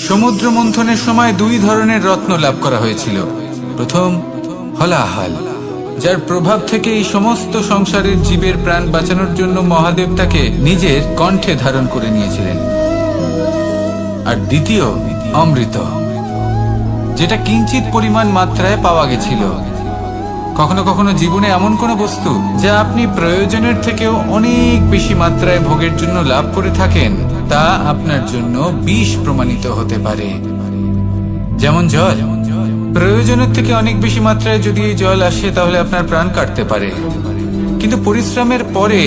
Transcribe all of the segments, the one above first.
সমুদ্র মন্থনের সময় দুই ধরনের রত্ন লাভ করা হয়েছিল। প্রথম হলাহল, যার প্রভাব থেকে এই সমস্ত সংসারের জীবের প্রাণ বাঁচানোর জন্য মহাদেব তাকে নিজের কণ্ঠে ধারণ করে নিয়েছিলেন। আর দ্বিতীয় অমৃত, যেটা কিঞ্চিত পরিমাণ মাত্রায় পাওয়া গেছিল। কখনো কখনো জীবনে এমন কোনো বস্তু যা আপনি প্রয়োজনের থেকেও অনেক বেশি মাত্রায় ভোগের জন্য লাভ করে থাকেন, তা আপনার জন্য বিষ প্রমাণিত হতে পারে। যেমন জল, প্রয়োজনের থেকে অনেক বেশি মাত্রায় যদি এই জল আসে তাহলে আপনার প্রাণ কাটতে পারে, কিন্তু পরিশ্রমের পরে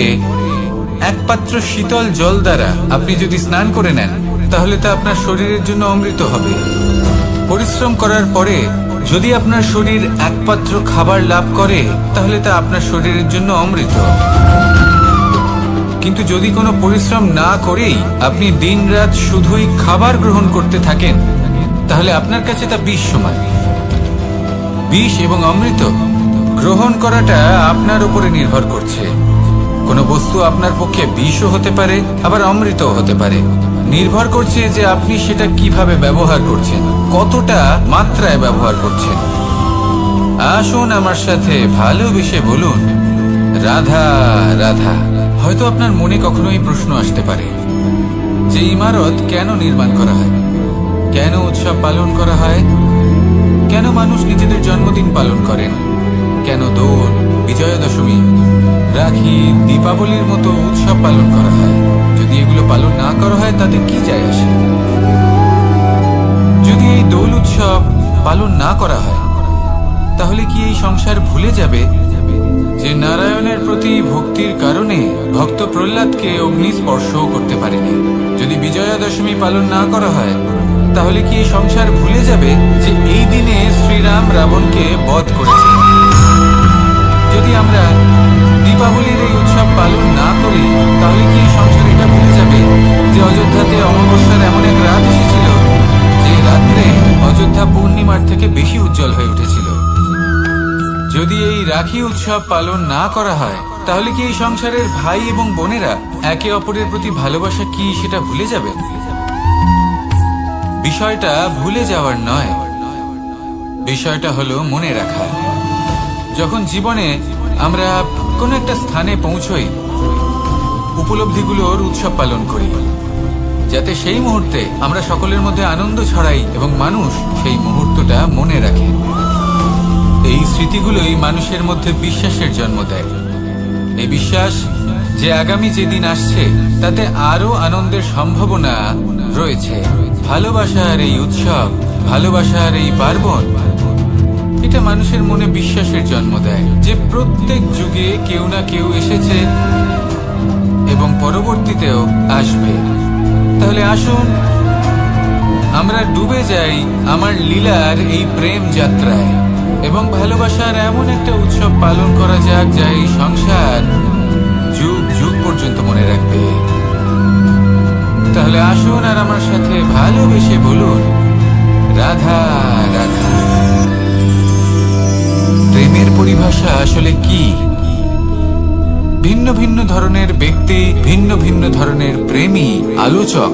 এক পাত্র শীতল জল দ্বারা আপনি যদি স্নান করে নেন তাহলে তা আপনার শরীরের জন্য অমৃত হবে। পরিশ্রম করার পরে যদি আপনার শরীর এক পাত্র খাবার লাভ করে তাহলে তা আপনার শরীরের জন্য অমৃত। কিন্তু যদি কোনো পরিশ্রম না করেই আপনি দিনরাত শুধুই খাবার গ্রহণ করতে থাকেন তাহলে আপনার কাছে তা বিষ সমান। বিষ এবং অমৃত গ্রহণ করাটা আপনার উপরে নির্ভর করছে। কোনো বস্তু আপনার পক্ষে বিষও হতে পারে, আবার অমৃতও হতে পারে। নির্ভর করছে যে আপনি সেটা কিভাবে ব্যবহার করছেন, কতটা মাত্রায় ব্যবহার করছেন। আসুন আমার সাথে ভালোবেসে বলুন, রাধা রাধা। হয়তো আপনার মনে কখনো এই প্রশ্ন আসতে পারে যে ইমারত কেন নির্মাণ করা হয়, কেন উৎসব পালন করা হয়, কেন মানুষ নিজেদের জন্মদিন পালন করেন, কেন দোল, বিজয়া দশমী, রাখি, দীপাবলির মতো উৎসব পালন করা হয়। যদি এগুলো পালন না করা হয় তাতে কি যায় আসে? যদি এই দোল উৎসব পালন না করা হয় তাহলে কি এই সংসার ভুলে যাবে যে নারায়ণের প্রতি ভক্তির কারণে ভক্ত প্রহ্লাদকে অগ্নি স্পর্শও করতে পারেনি? যদি বিজয়া দশমী পালন না করা হয় তাহলে কি এই সংসার ভুলে যাবে যে এই দিনে শ্রীরাম রাবণকে বধ করেছেন? যদি আমরা দীপাবলির এই উৎসব পালন না করি তাহলে কি এই সংসার এটা ভুলে যাবে যে অযোধ্যাতে অমাবস্যার এমন এক রাত এসেছিল যে রাত্রে অযোধ্যা পূর্ণিমার থেকে বেশি উজ্জ্বল হয়ে উঠেছিল? যদি এই রাখি উৎসব পালন না করা হয় তাহলে কি এই সংসারের ভাই এবং বোনেরা একে অপরের প্রতি ভালোবাসা কি সেটা ভুলে যাবে? বিষয়টা ভুলে যাওয়ার নয়, বিষয়টা হলো মনে রাখা। যখন জীবনে আমরা কোনো একটা স্থানে পৌঁছই, উপলব্ধিগুলোর উৎসব পালন করি, যাতে সেই মুহূর্তে আমরা সকলের মধ্যে আনন্দ ছড়াই এবং মানুষ সেই মুহূর্তটা মনে রাখে। এই স্মৃতিগুলোই মানুষের মধ্যে বিশ্বাসের জন্ম দেয়। এই বিশ্বাস যে আগামী যেদিন আসছে তাতে আরো আনন্দের সম্ভাবনা রয়েছে। ভালোবাসার এই উৎসব, ভালোবাসার এই পার্বণ, এটা মানুষের মনে বিশ্বাসের জন্ম দেয় যে প্রত্যেক যুগে কেউ না কেউ এসেছে এবং পরবর্তীতেও আসবে। তাহলে আসুন আমরা ডুবে যাই আমার লীলার এই প্রেম যাত্রায় এবং ভালোবাসার এমন একটা উৎসব পালন করা যাক যা এই সংসার যুগ যুগ পর্যন্ত মনে রাখবে। তাহলে আসুন আর আমার সাথে ভালোবেসে বলুন, রাধা রাধা। প্রেমের পরিভাষা আসলে কি? ভিন্ন ভিন্ন ধরনের ব্যক্তি, ভিন্ন ভিন্ন ধরনের প্রেমী আলোচক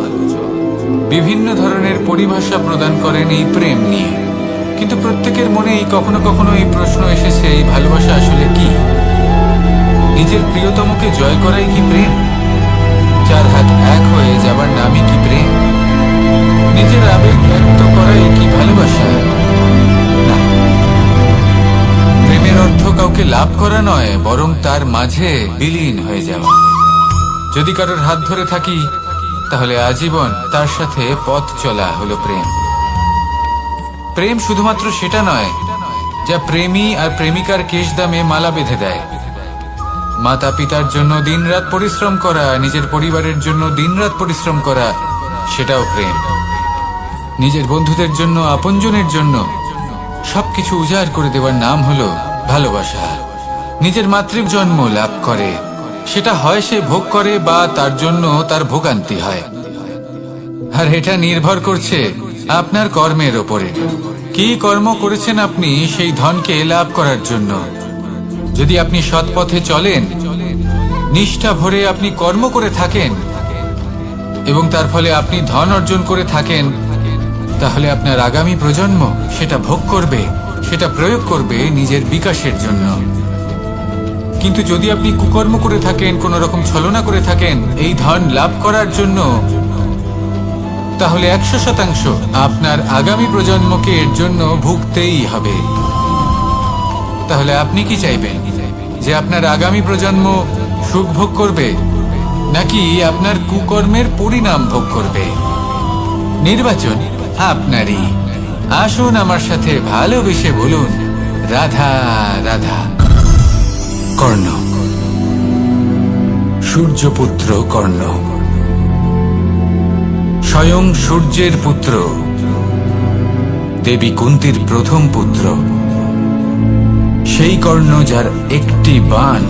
বিভিন্ন ধরনের পরিভাষা প্রদান করেন এই প্রেম নিয়ে। কিন্তু প্রত্যেকের মনেই কখনো কখনো এই প্রশ্ন এসেছে, এই ভালোবাসা আসলে কি? নিজের প্রিয়তমকে জয় করাই কি প্রেম? চার হাত এক হয়ে যাবার নামই কি প্রেম? নিজের আবেগ ব্যক্ত করাই কি ভালোবাসা? না, প্রেমের অর্থ কাউকে লাভ করা নয়, বরং তার মাঝে বিলীন হয়ে যাওয়া। যদি কারোর হাত ধরে থাকি তাহলে আজীবন তার সাথে পথ চলা হলো প্রেম। প্রেম শুধুমাত্র সেটা নয় যা প্রেমী আর প্রেমিকার কেশদামে মালা বেঁধে দেয়। মাতা পিতার জন্য দিনরাত পরিশ্রম করা, নিজের পরিবারের জন্য দিনরাত পরিশ্রম করা, সেটাও প্রেম। নিজের বন্ধুদের জন্য, আপনজনের জন্য সবকিছু উজাড় করে দেওয়ার নাম হলো ভালোবাসা। নিজের মাতৃ জন্ম লাভ করে, সেটা হয় সে ভোগ করে বা তার জন্য তার ভোগান্তি হয়। আর এটা নির্ভর করছে আপনার কর্মের ওপরে। কি কর্ম করেছেন আপনি সেই ধনকে লাভ করার জন্য? যদি আপনি সৎ পথে চলেন, নিষ্ঠা ভরে আপনি কর্ম করে থাকেন এবং তার ফলে আপনি ধন অর্জন করে থাকেন, তাহলে আপনার আগামী প্রজন্ম সেটা ভোগ করবে, সেটা প্রয়োগ করবে নিজের বিকাশের জন্য। কিন্তু যদি আপনি কুকর্ম করে থাকেন, কোনো রকম ছলনা করে থাকেন এই ধন লাভ করার জন্য, তাহলে 100% আপনার আগামী প্রজন্মকে এর জন্য ভুগতেই হবে। তাহলে আপনি কি চাইবেন? যে আপনার আগামী প্রজন্ম সুখ ভোগ করবে, নাকি আপনার কুকর্মের পরিণাম ভোগ করবে? নির্বাচন আপনারই। আসুন আমার সাথে ভালোবেসে বলুন, রাধা রাধা। কর্ণ, সূর্যপুত্র কর্ণ, স্বয়ং সূর্যের পুত্র, দেবী কুন্তির প্রথম পুত্র। সেই কর্ণ যার একটি বাণ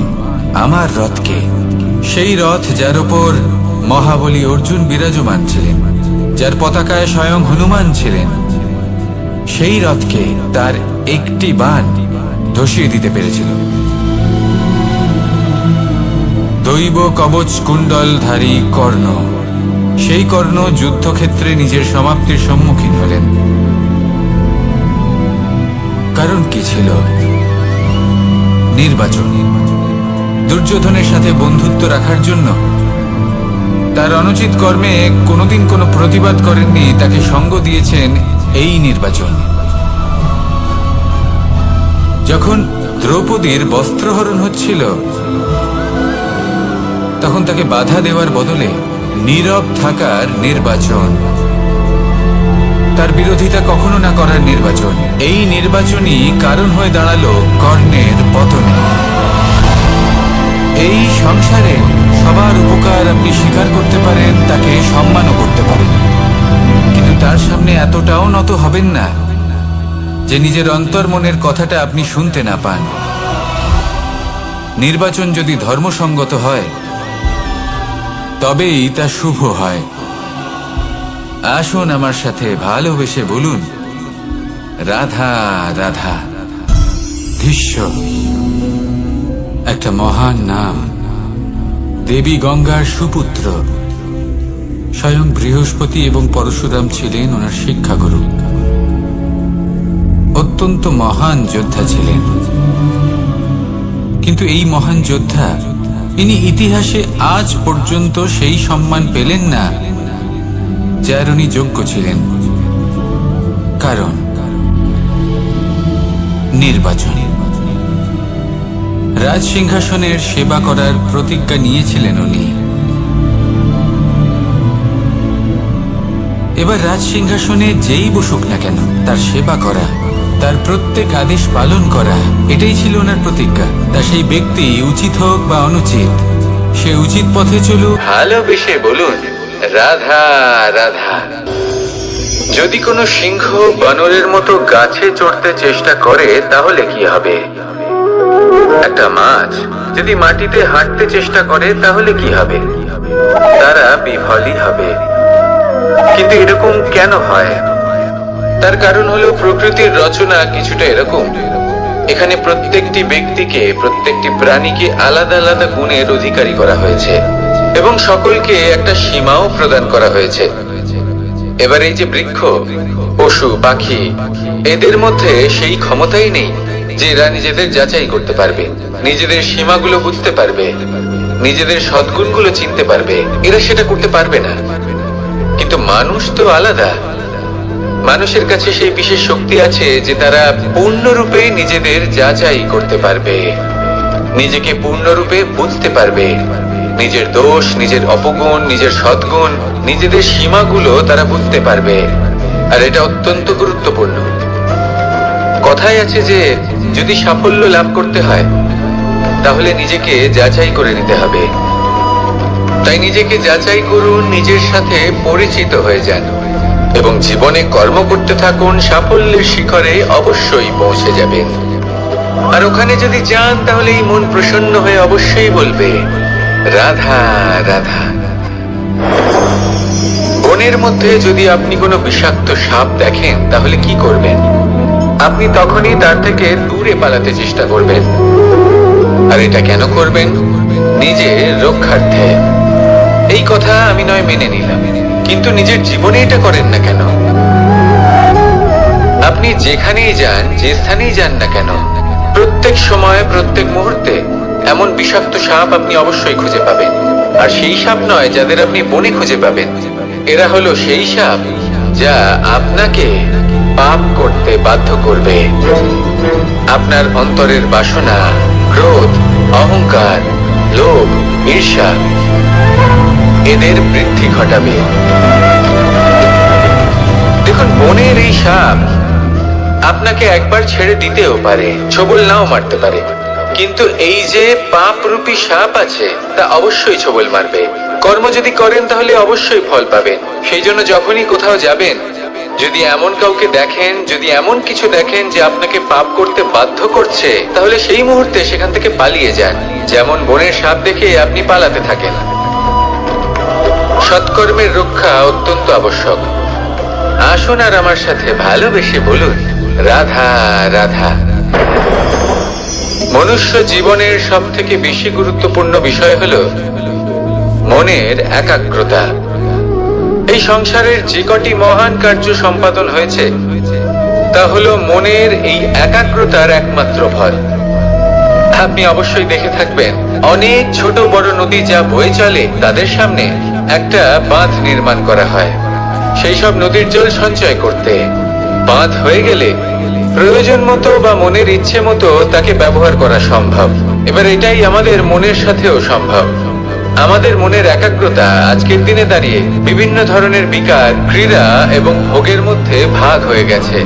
আমার রথকে, সেই রথ যার ওপর মহাবলী অর্জুন বিরাজমান ছিলেন, যার পতাকায় স্বয়ং হনুমান ছিলেন, সেই রথকে তার একটি বাণ ধসিয়ে দিতে পেরেছিল। দৈব কবচ কুণ্ডলধারী কর্ণ, সেই কর্ণ যুদ্ধক্ষেত্রে নিজের সমাপ্তির সম্মুখীন হলেন। কারণ কি ছিল? নির্বাচন। দুর্যোধনের সাথে বন্ধুত্ব রাখার জন্য, তার অনুচিত কর্মে কোনোদিন কোনো প্রতিবাদ করেননি, তাকে সঙ্গ দিয়েছেন এই নির্বাচন। যখন দ্রৌপদীর বস্ত্রহরণ হচ্ছিল, তখন তাকে বাধা দেওয়ার বদলে নীরব থাকার নির্বাচন, তার বিরোধিতা কখনো না করার নির্বাচন। এই নির্বাচনই কারণ হয়ে দাঁড়ালো কর্ণের পতনে। এই সংসারে সবার উপকার আপনি স্বীকার করতে পারেন, তাকে সম্মানও করতে পারেন, কিন্তু তার সামনে এতটাও নত হবেন না যে নিজের অন্তর্মনের কথাটা আপনি শুনতে না পান। নির্বাচন যদি ধর্মসঙ্গত হয়, তবেই তা শুভ হয়। আসুন আমার সাথে ভালোবেসে বলুন, রাধা রাধা। ভীষ্ম একটা মহান নাম, দেবী গঙ্গার সুপুত্র। স্বয়ং বৃহস্পতি এবং পরশুরাম ছিলেন ওনার শিক্ষাগুরু। অত্যন্ত মহান যোদ্ধা ছিলেন, কিন্তু এই মহান যোদ্ধা ইনি ইতিহাসে আজ পর্যন্ত সেই সম্মান পেলেন না যার উনি যোগ্য ছিলেন। কারণ নির্বাচন। রাজ সিংহাসনের সেবা করার প্রতিজ্ঞা নিয়েছিলেন উনি। এবার রাজ সিংহাসনে যেই বসুক না কেন, তার সেবা করা, তার প্রত্যেক আদেশ পালন করা, এটাই ছিল ওনার প্রতিজ্ঞা। তা সেই ব্যক্তি উচিত হোক বা অনুচিত, সে উচিত পথে চলুক। ভালোবেসে বলুন, রাধা রাধা। যদি কোনো সিংহ বানরের মতো গাছে চড়তে চেষ্টা করে, তাহলে কি হবে? একটা মাছ যদি মাটিতে হাঁটতে চেষ্টা করে, তাহলে কি হবে? তারা বিফলই হবে। কিন্তু এরকম কেন হয়? তার কারণ হলো প্রকৃতির রচনা কিছুটা এরকম। এখানে প্রত্যেকটি ব্যক্তিকে, প্রত্যেকটি প্রাণীকে আলাদা আলাদা গুণের অধিকারী করা হয়েছে এবং সকলকে একটা সীমাও প্রদান করা হয়েছে। এবার এই যে বৃক্ষ, পশু, পাখি, এদের মধ্যে সেই ক্ষমতাই নেই যে এরা নিজেদের যাচাই করতে পারবে, নিজেদের সীমাগুলো বুঝতে পারবে, নিজেদের সদ্গুণগুলো চিনতে পারবে। এরা সেটা করতে পারবে না। কিন্তু মানুষ তো আলাদা। মানুষের কাছে সেই বিশেষ শক্তি আছে যে তারা পূর্ণরূপে নিজেদের যাচাই করতে পারবে, নিজেকে পূর্ণরূপে বুঝতে পারবে, নিজের দোষ, নিজের অপগুণ, নিজের সদ্গুণ, নিজেদের সীমাগুলো তারা বুঝতে পারবে। আর এটা অত্যন্ত গুরুত্বপূর্ণ। কথায় আছে যে যদি সাফল্য লাভ করতে হয়, তাহলে নিজেকে যাচাই করে নিতে হবে। তাই নিজেকে যাচাই করুন, নিজের সাথে পরিচিত হয়ে যান এবং জীবনে কর্ম করতে থাকুন। সাফল্যের শিখরে অবশ্যই পৌঁছে যাবেন। আর ওখানে যদি যান, তাহলে এই মন প্রসন্ন হয়ে অবশ্যই বলবে, রাধা রাধা। বনের মধ্যে যদি আপনি কোনো বিষাক্ত সাপ দেখেন, তাহলে কি করবেন? আপনি তখনই তার থেকে দূরে পালাতে চেষ্টা করবেন। আর এটা কেন করবেন? নিজের রক্ষার্থে। এই কথা আমি নয় মেনে নিলাম, কিন্তু নিজের জীবনে এটা করেন না কেন? আপনি যেখানেই যান, যে স্থানেই যান না কেন, প্রত্যেক সময় প্রত্যেক মুহূর্তে এমন বিষাক্ত সাপ আপনি অবশ্যই খুঁজে পাবেন। আর সেই সাপ নয় যাদের আপনি বনে খুঁজে পাবেন, এরা হলো সেই সাপ যা আপনাকে পাপ করতে বাধ্য করবে। আপনার অন্তরের বাসনা, ক্রোধ, অহংকার, লোভ, ঈর্ষা এদের বৃদ্ধি ঘটাবে। দেখুন, বনের এই সাপ আপনাকে একবার ছেড়ে দিতেও পারে, ছোবল নাও মারতে পারে, কিন্তু এই যে পাপরূপী সাপ আছে তা অবশ্যই ছোবল মারবে। কর্ম যদি করেন তাহলে অবশ্যই ফল পাবেন। সেই জন্য যখনই কোথাও যাবেন, যদি এমন কাউকে দেখেন, যদি এমন কিছু দেখেন যে আপনাকে পাপ করতে বাধ্য করছে, তাহলে সেই মুহূর্তে সেখান থেকে পালিয়ে যান। যেমন বনের সাপ দেখে আপনি পালাতে থাকেন। সৎকর্মের রক্ষা অত্যন্ত আবশ্যক। আসুন আর আমার সাথে ভালোবেসে বলুন, রাধা রাধা। মনুষ্য জীবনের সব থেকে বেশি গুরুত্বপূর্ণ বিষয় হলো মনের একাগ্রতা। এই সংসারের যে কটি মহান কার্য সম্পাদন হয়েছে তা হলো মনের এই একাগ্রতার একমাত্র ফল। আপনি অবশ্যই দেখে থাকবেন, অনেক ছোট বড় নদী যা বয়ে চলে তাদের সামনে একটা বাঁধ নির্মাণ করা হয় সেই সব নদীর জল সঞ্চয় করতে। বাঁধ হয়ে গেলে প্রয়োজন মতো বা মনের ইচ্ছে মতো তাকে ব্যবহার করা সম্ভব। এবার এটাই আমাদের মনের সাথেও সম্ভব। আমাদের মনের একাগ্রতা আজকের দিনে দাঁড়িয়ে বিভিন্ন ধরনের বিকার, ক্রীড়া এবং ভোগের মধ্যে ভাগ হয়ে গেছে।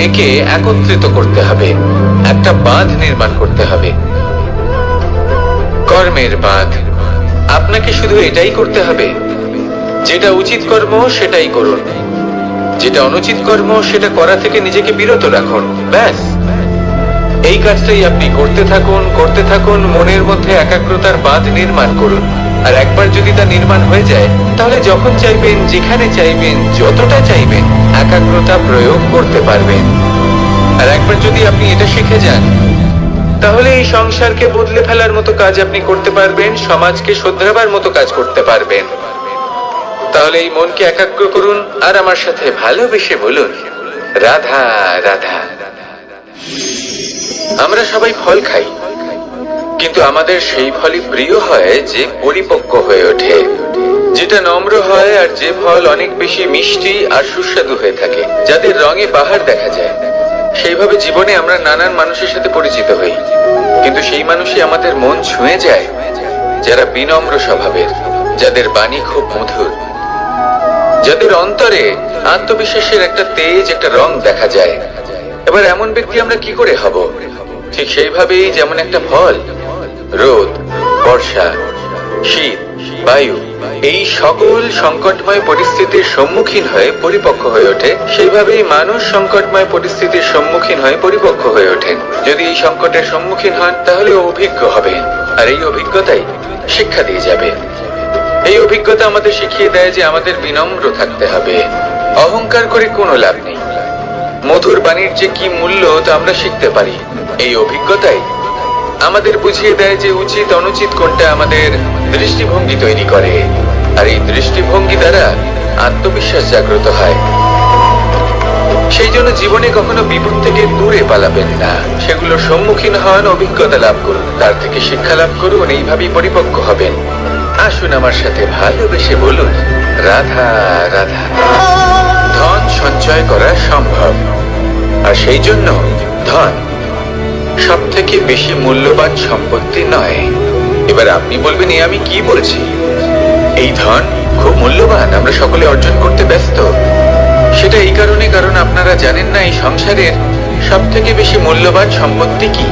একে একত্রিত করতে হবে, একটা বাঁধ নির্মাণ করতে হবে, কর্মের বাঁধ। আপনাকে শুধু এটাই করতে হবে, যেটা উচিত কর্ম সেটাই করুন, যেটা অনুচিত কর্ম সেটা করা থেকে নিজেকে বিরত রাখুন। ব্যাস, এই কাজটাই আপনি করতে থাকুন, করতে থাকুন। মনের মধ্যে একাগ্রতার বাঁধ নির্মাণ করুন। আর একবার যদি তা নির্মাণ হয়ে যায়, তাহলে যখন চাইবেন, যেখানে চাইবেন, যতটা চাইবেন একাগ্রতা প্রয়োগ করতে পারবেন। আর একবার যদি আপনি এটা শিখে যান, তাহলে এই সংসারকে বদলে ফেলার মতো কাজ আপনি করতে পারবেন, সমাজকে শোধরাবার মতো কাজ করতে পারবেন। তাহলে এই মনকে একাগ্র করুন আর আমার সাথে ভালোবেসে বলুন, রাধা রাধা। আমরা সবাই ফল খাই, কিন্তু আমাদের সেই ফলই প্রিয় হয় যে পরিপক্ক হয়ে ওঠে, যেটা নম্র হয়, আর যে ফল অনেক বেশি মিষ্টি আর সুস্বাদু হয়ে থাকে, যাদের রঙে বাহার দেখা যায়। সেইভাবে জীবনে আমরা নানান মানুষের সাথে পরিচিত হই, কিন্তু সেই মানুষই আমাদের মন ছুঁয়ে যায় যারা বিনম্র স্বভাবের, যাদের বাণী খুব মধুর, যাদের অন্তরে আত্মবিশ্বাসের একটা তেজ, একটা রং দেখা যায়। এবার এমন ব্যক্তি আমরা কি করে হব? ঠিক সেইভাবেই যেমন একটা ফল রোদ, বর্ষা, শীত, বায়ু এই সকল সংকটময় পরিস্থিতির সম্মুখীন হয়ে পরিপক্ক হয়ে ওঠে, সেইভাবেই মানুষ সংকটময় পরিস্থিতির সম্মুখীন হয়ে পরিপক্ক হয়ে ওঠেন। যদি এই সংকটের সম্মুখীন হন তাহলে অভিজ্ঞ হবেন, আর এই অভিজ্ঞতাই শিক্ষা দিয়ে যাবে। এই অভিজ্ঞতা আমাদের শিখিয়ে দেয় যে আমাদের বিনম্র থাকতে হবে। অহংকার করে কোনো লাভ নেই। মধুর বাণীর যে কি মূল্য তা আমরা শিখতে পারি। এই অভিজ্ঞতাই আমাদের বুঝিয়ে দেয় যে উচিত অনুচিত কোনটা আমাদের দৃষ্টিভঙ্গি তৈরি করে, আর এই দৃষ্টিভঙ্গি দ্বারা আত্মবিশ্বাস জাগ্রত হয়। সেই জন্য জীবনে কখনো বিপদ থেকে দূরে পালাবেন না, সেগুলোর সম্মুখীন হন, অভিজ্ঞতা লাভ করুন, তার থেকে শিক্ষা লাভ করুন, এইভাবেই পরিপক্ক হবেন। আসুন আমার সাথে ভালোবেসে বলুন, রাধা রাধা। ধন সঞ্চয় করা সম্ভব, আর সেই জন্য ধন সব থেকে বেশি মূল্যবান সম্পত্তি নয়। এবার আপনি বলবেন, আমি কি বলছি? এই ধন খুব মূল্যবান, আমরা সকলে অর্জন করতে ব্যস্ত। সেটা এই কারণে, কারণ আপনারা জানেন না এই সংসারের সব থেকে বেশি মূল্যবান সম্পত্তি কি।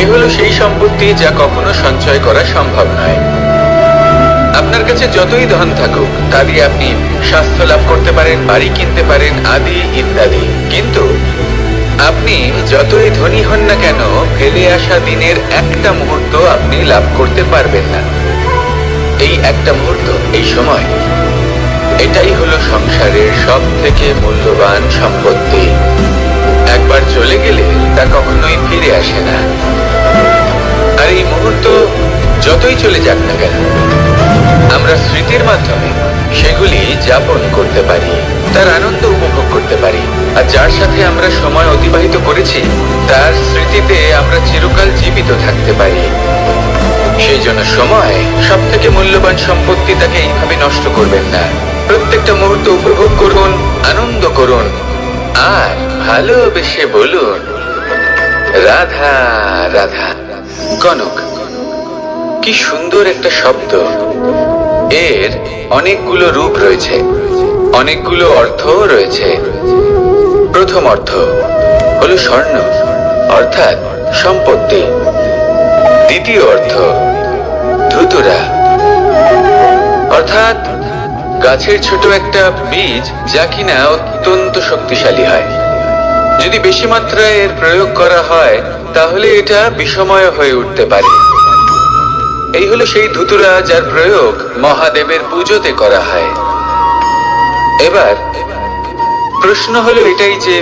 এ হলো সেই সম্পত্তি যা কখনো সঞ্চয় করা সম্ভব নয়। আপনার কাছে যতই ধন থাকুক, তা দিয়ে আপনি স্বাস্থ্য লাভ করতে পারেন, বাড়ি কিনতে পারেন, আদি ইত্যাদি, কিন্তু আপনি যতই ধনী হন না কেন, ফেলে আসা দিনের একটা মুহূর্ত আপনি লাভ করতে পারবেন না। এই একটা মুহূর্ত, এই সময়, এটাই হলো সংসারের সব থেকে মূল্যবান সম্পত্তি। একবার চলে গেলে তা কখনোই ফিরে আসে না। এই মুহূর্ত যতই চলে যাক না কেন, আমরা স্মৃতির মাধ্যমে সেগুলি যাপন করতে পারি, তার আনন্দ উপভোগ করতে পারি। আর যার সাথে আমরা সময় অতিবাহিত করেছি তার স্মৃতিতে আমরা চিরকাল জীবিত থাকতে পারি। সেই জন্য সময় সব থেকে মূল্যবান সম্পত্তি, তাকে এইভাবে নষ্ট করবেন না। প্রত্যেকটা মুহূর্ত উপভোগ করুন, আনন্দ করুন, আর ভালোবেসে বলুন রাধা রাধা। কনক, কি সুন্দর একটা শব্দ। এর অনেকগুলো রূপ রয়েছে, অনেকগুলো অর্থও রয়েছে। প্রথম অর্থ হলো স্বর্ণ, অর্থাৎ সম্পত্তি। দ্বিতীয় অর্থ ধুতুরা, অর্থাৎ গাছের ছোট একটা বীজ, যা কিনা অত্যন্ত শক্তিশালী হয়। যদি বেশি মাত্রায় এর প্রয়োগ করা হয় তাহলে এটা বিষময় হয়ে উঠতে পারে। এই হলো সেই ধুতুরা যার প্রয়োগ মহাদেবের পুজোতে করা হয়। এবার প্রশ্ন হলো এটাই যে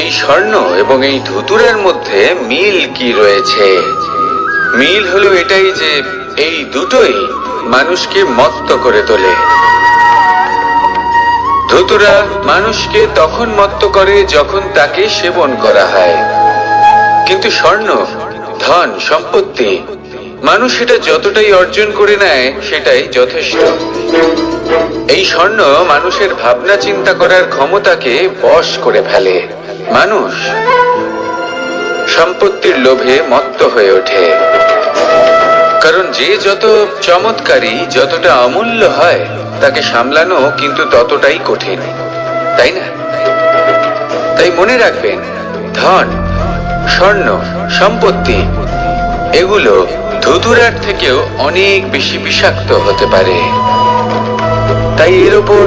এই স্বর্ণ এবং এই ধুতুরার মধ্যে মিল কি রয়েছে। মিল হলো এটাই যে এই দুটোই মানুষকে মত্ত করে তোলে। ধুতুরা মানুষকে তখন মত্ত করে যখন তাকে সেবন করা হয়, কিন্তু স্বর্ণ, ধন, সম্পত্তি, মানুষ এটা যতটাই অর্জন করে নেয় সেটাই যথেষ্ট। এই স্বর্ণ মানুষের ভাবনা চিন্তা করার ক্ষমতাকে বশ করে ফেলে। মানুষ সম্পত্তির লোভে মত্ত হয়ে ওঠে, কারণ যে যত চমৎকারী, যতটা অমূল্য হয় তাকে সামলানো কিন্তু ততটাই কঠিন, তাই না? তাই মনে রাখবেন, ধন, স্বর্ণ, সম্পত্তি এগুলো ধুতুরার থেকেও অনেক বেশি বিষাক্ত হতে পারে। তাই এর ওপর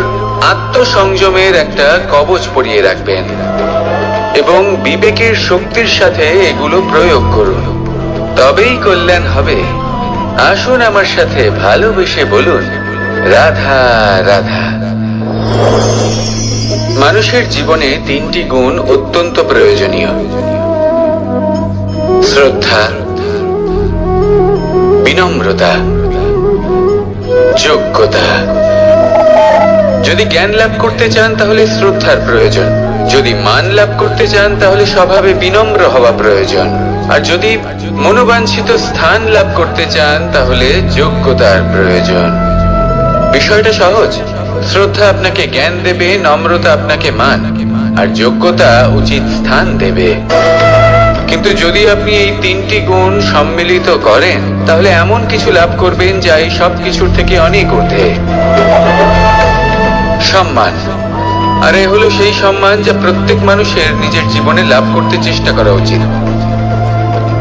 আত্মসংযমের একটা কবচ পরিয়ে রাখবেন এবং বিবেকের শক্তির সাথে এগুলো প্রয়োগ করুন, তবেই কল্যাণ হবে। আসুন আমার সাথে ভালোবেসে বলুন রাধা রাধা। মানুষের জীবনে তিনটি গুণ অত্যন্ত প্রয়োজনীয়: শ্রদ্ধা, বিনম্রতা, যোগ্যতা। যদি জ্ঞান লাভ করতে চান তাহলে শ্রদ্ধার প্রয়োজন, যদি মান লাভ করতে চান তাহলে স্বভাবে বিনম্র হওয়া প্রয়োজন, আর যদি মনোবাঞ্ছিত স্থান লাভ করতে চান তাহলে যোগ্যতার প্রয়োজন। বিষয়টা সহজ। শ্রদ্ধা আপনাকে জ্ঞান দেবে, নম্রতা আপনাকে মান, আর যোগ্যতা উচিত স্থান দেবে। কিন্তু যদি আপনি এই তিনটি গুণ সম্মিলিত করেন তাহলে এমন কিছু লাভ করবেন যা এই সব কিছুর থেকে অনেক ঊর্ধ্বে। সম্মান। আর এ হলো সেই সম্মান যা প্রত্যেক মানুষের নিজের জীবনে লাভ করতে চেষ্টা করা উচিত,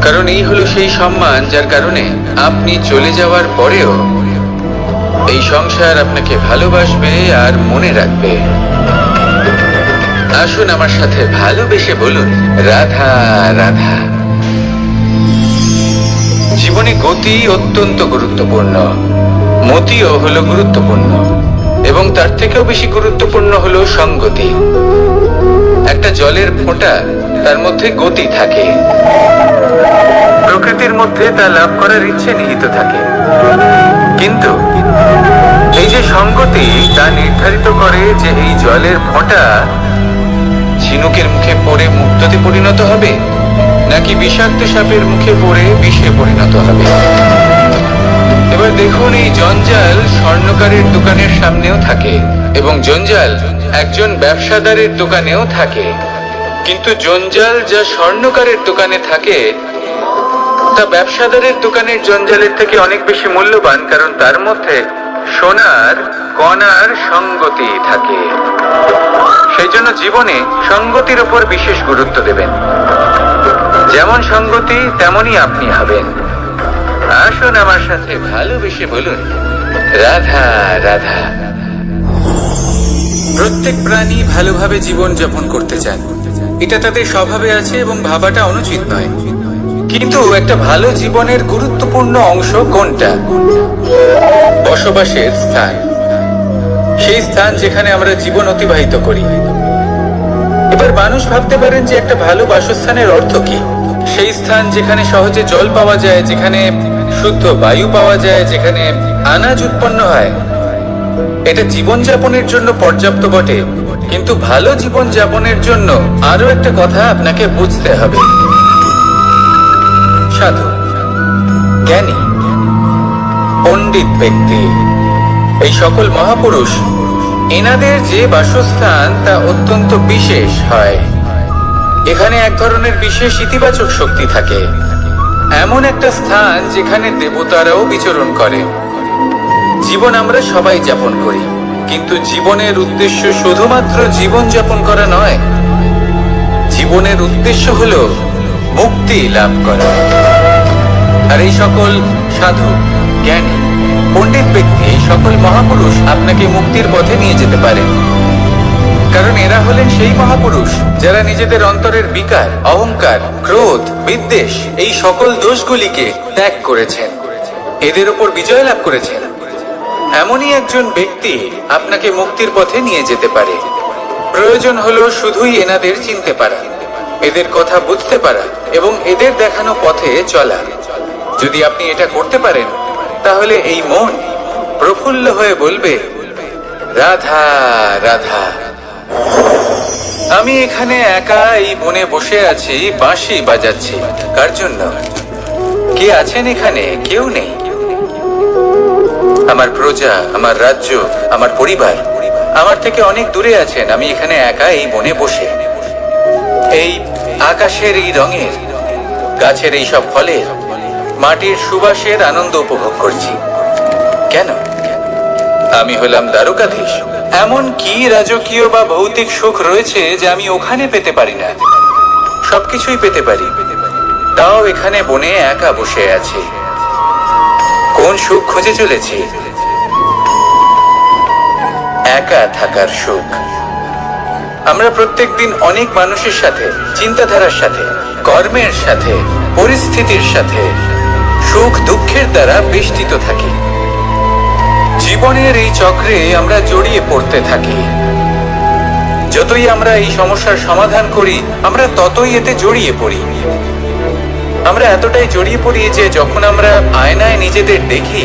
কারণ এই হলো সেই সম্মান যার কারণে আপনি চলে যাওয়ার পরেও এই সংসার আপনাকে ভালোবাসবে আর মনে রাখবে। আসুন আমার সাথে ভালোবেসে বলুন রাধা রাধা। জীবনে গতি অত্যন্ত গুরুত্বপূর্ণ, মতিও হলো গুরুত্বপূর্ণ, এবং তার থেকেও বেশি গুরুত্বপূর্ণ হলো সঙ্গতি। একটা জলের ফোঁটা, তার মধ্যে গতি থাকে, প্রকৃতির মধ্যে তা লাভ করার ইচ্ছে নিহিত থাকে, কিন্তু এই যে সঙ্গতি তা নির্ধারিত করে যে এই জলের ফোঁটা ঝিনুকের মুখে পড়ে মুক্ততে পরিণত হবে নাকি বিষাক্ত সাপের মুখে পড়ে বিষে পরিণত হবে। এবার দেখুন, এই জঞ্জাল স্বর্ণকারের দোকানের সামনেও থাকে এবং জঞ্জাল একজন ব্যবসাদারের দোকানেও থাকে, কিন্তু জঞ্জাল যা স্বর্ণকারের দোকানে থাকে তা ব্যবসাদারের দোকানের জঞ্জালের থেকে অনেক বেশি মূল্যবান, কারণ তার মধ্যে সোনার কণার সঙ্গতি থাকে। সেই জন্য জীবনে সঙ্গতির উপর বিশেষ গুরুত্ব দেবেন। যেমন সঙ্গতি তেমনই আপনি হবেন। আসুন আমার সাথে ভালোবেসে বলুন রাধা রাধা। প্রত্যেক প্রাণী ভালোভাবে জীবন যাপন করতে চান, এটা তাদের স্বভাবে আছে এবং ভাবাটা অনুচিত নয়। কিন্তু একটা ভালো জীবনের গুরুত্বপূর্ণ অংশ কোনটা? বসবাসের স্থান, সেই স্থান যেখানে আমরা জীবন অতিবাহিত করি। এবার মানুষ ভাবতে পারেন যে একটা ভালো বাসস্থানের অর্থ কি, সেই স্থান যেখানে সহজে জল পাওয়া যায়, যেখানে শুদ্ধ বায়ু পাওয়া যায়, যেখানে আনাজ উৎপন্ন হয়। এটা জীবনযাপনের জন্য পর্যাপ্ত বটে, কিন্তু ভালো জীবনযাপনের জন্য আরো একটা কথা আপনাকে বুঝতে হবে। সাধু, জ্ঞানী, পণ্ডিত ব্যক্তি, এই সকল মহাপুরুষ, এনাদের যে বাসস্থান তা অত্যন্ত বিশেষ হয়। এখানে এক ধরনের বিশেষ ইতিবাচক শক্তি থাকে, এমন একটা স্থান যেখানে দেবতারাও বিচরণ করে। জীবন আমরা সবাই যাপন করি, কিন্তু জীবনের উদ্দেশ্য শুধুমাত্র জীবন যাপন করা নয়। জীবনের উদ্দেশ্য হলো মুক্তি লাভ করা। আর এই সকল সাধু, জ্ঞানী, পণ্ডিত ব্যক্তি, এই সকল মহাপুরুষ আপনাকে মুক্তির পথে নিয়ে যেতে পারে। কারণ এরা হলেন সেই মহাপুরুষ যারা নিজেদের অন্তরের বিকার, অহংকার, ক্রোধ, বিদ্বেষ, এই সকল দোষগুলিকে ত্যাগ করেছেন, এদের উপর বিজয় লাভ করেছেন। এমনই একজন ব্যক্তি আপনাকে মুক্তির পথে নিয়ে যেতে পারে। প্রয়োজন হলো শুধুই এনাদের চিনতে পারা, এদের কথা বুঝতে পারা এবং এদের দেখানো পথে চলা। যদি আপনি এটা করতে পারেন, তাহলে এই মন প্রফুল্ল হয়ে বলবে, রাধা রাধা। আমি এখানে একা এই বনে বসে আছি, বাঁশি বাজাচ্ছি। কার জন্য? কে আছেন এখানে? কেউ নেই। আমার প্রজা, আমার রাজ্য, আমার পরিবার আমার থেকে অনেক দূরে আছেন। আমি এখানে একা এই বনে বসে এই আকাশের এই রঙের, গাছের এই সব ফলের, মাটির সুবাসের আনন্দ উপভোগ করছি। কেন? আমি হলাম দ্বারকাধীশ। এমন কি রাজকীয় বা ভৌতিক সুখ রয়েছে যে আমি ওখানে পেতে পারি না? সবকিছুই পেতে পারি, তাও এখানে বনে একা বসে আছি। কোন সুখ খুঁজে চলেছি? একা থাকার সুখ। আমরা প্রত্যেকদিন অনেক মানুষের সাথে, চিন্তাধারার সাথে, কর্মের সাথে, পরিস্থিতির সাথে, সুখ দুঃখের দ্বারা বেষ্টিত থাকি। জীবনের এই চক্রে আমরা জড়িয়ে পড়তে থাকি। যতই আমরা এই সমস্যার সমাধান করি, আমরা ততই এতে জড়িয়ে পড়ি। আমরা এতটাই জড়িয়ে পড়ি যে যখন আমরা আয়নায় নিজেদের দেখি,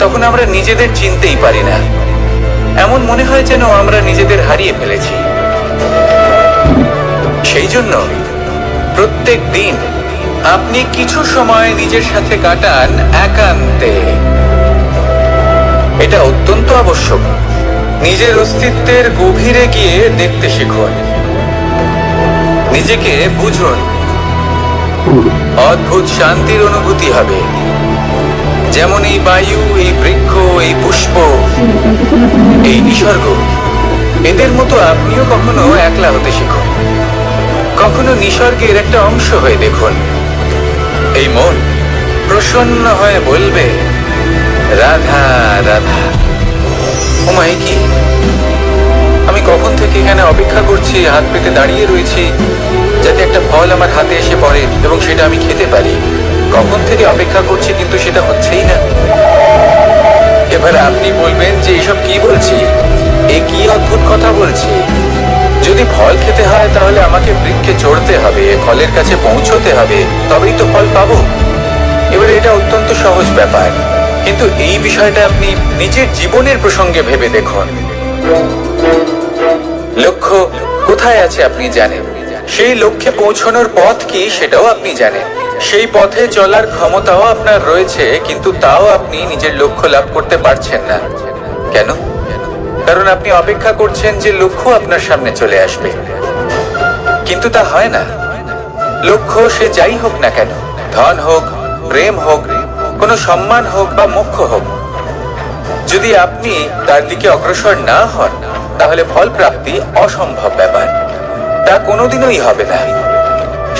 তখন আমরা নিজেদের চিনতেই পারি না। এমন মনে হয় যেন আমরা নিজেদের হারিয়ে ফেলেছি। সেই জন্য প্রত্যেক দিন আপনি কিছু সময় নিজের সাথে কাটান একান্তে। এটা অত্যন্ত আবশ্যক। নিজের অস্তিত্বের গভীরে গিয়ে দেখতে শিখুন, নিজেকে বুঝুন। অদ্ভুত শান্তির অনুভূতি হবে। যেমন এই বায়ু, এই বৃক্ষ, এই পুষ্প, এই নিসর্গ, এদের মতো আপনিও কখনো একলা হতে শিখুন। কখনো নিসর্গের একটা অংশ হয়ে দেখুন। এই মন প্রসন্ন হয়ে বলবে, রাধা রাধা। ওমাই কি, আমি কখন থেকে এখানে অপেক্ষা করছি, হাত পেতে দাঁড়িয়ে রয়েছি যাতে একটা ফল আমার হাতে এসে পড়ে এবং সেটা আমি খেতে পারি। কখন থেকে অপেক্ষা করছি, কিন্তু সেটা হচ্ছেই না। এবার আপনি বলবেন যে এসব কি বলছি, এ কি অদ্ভুত কথা বলছি। যদি ফল খেতে হয় তাহলে আমাকে বৃক্ষে চড়তে হবে, ফলের কাছে পৌঁছতে হবে, তবেই তো ফল পাবো। এবার এটা অত্যন্ত সহজ ব্যাপার, কিন্তু এই বিষয়টা আপনি নিজের জীবনের প্রসঙ্গে ভেবে দেখুন। লক্ষ্য কোথায় আছে আপনি জানেন, সেই লক্ষ্যে পৌঁছানোর পথ কি সেটাও আপনি জানেন, সেই পথে চলার ক্ষমতাও আপনার রয়েছে, কিন্তু তাও আপনি নিজের লক্ষ্য লাভ করতে পারছেন না। কেন? কারণ আপনি অপেক্ষা করছেন যে লক্ষ্য আপনার সামনে চলে আসবে, কিন্তু তা হয় না। লক্ষ্য সে যাই হোক না কেন, ধন হোক, প্রেম হোক, কোনো সম্মান হোক বা মোক্ষ হোক, যদি আপনি তার দিকে অগ্রসর না হন, তাহলে ফল প্রাপ্তি অসম্ভব ব্যাপার। তা কোনোদিনই হবে না।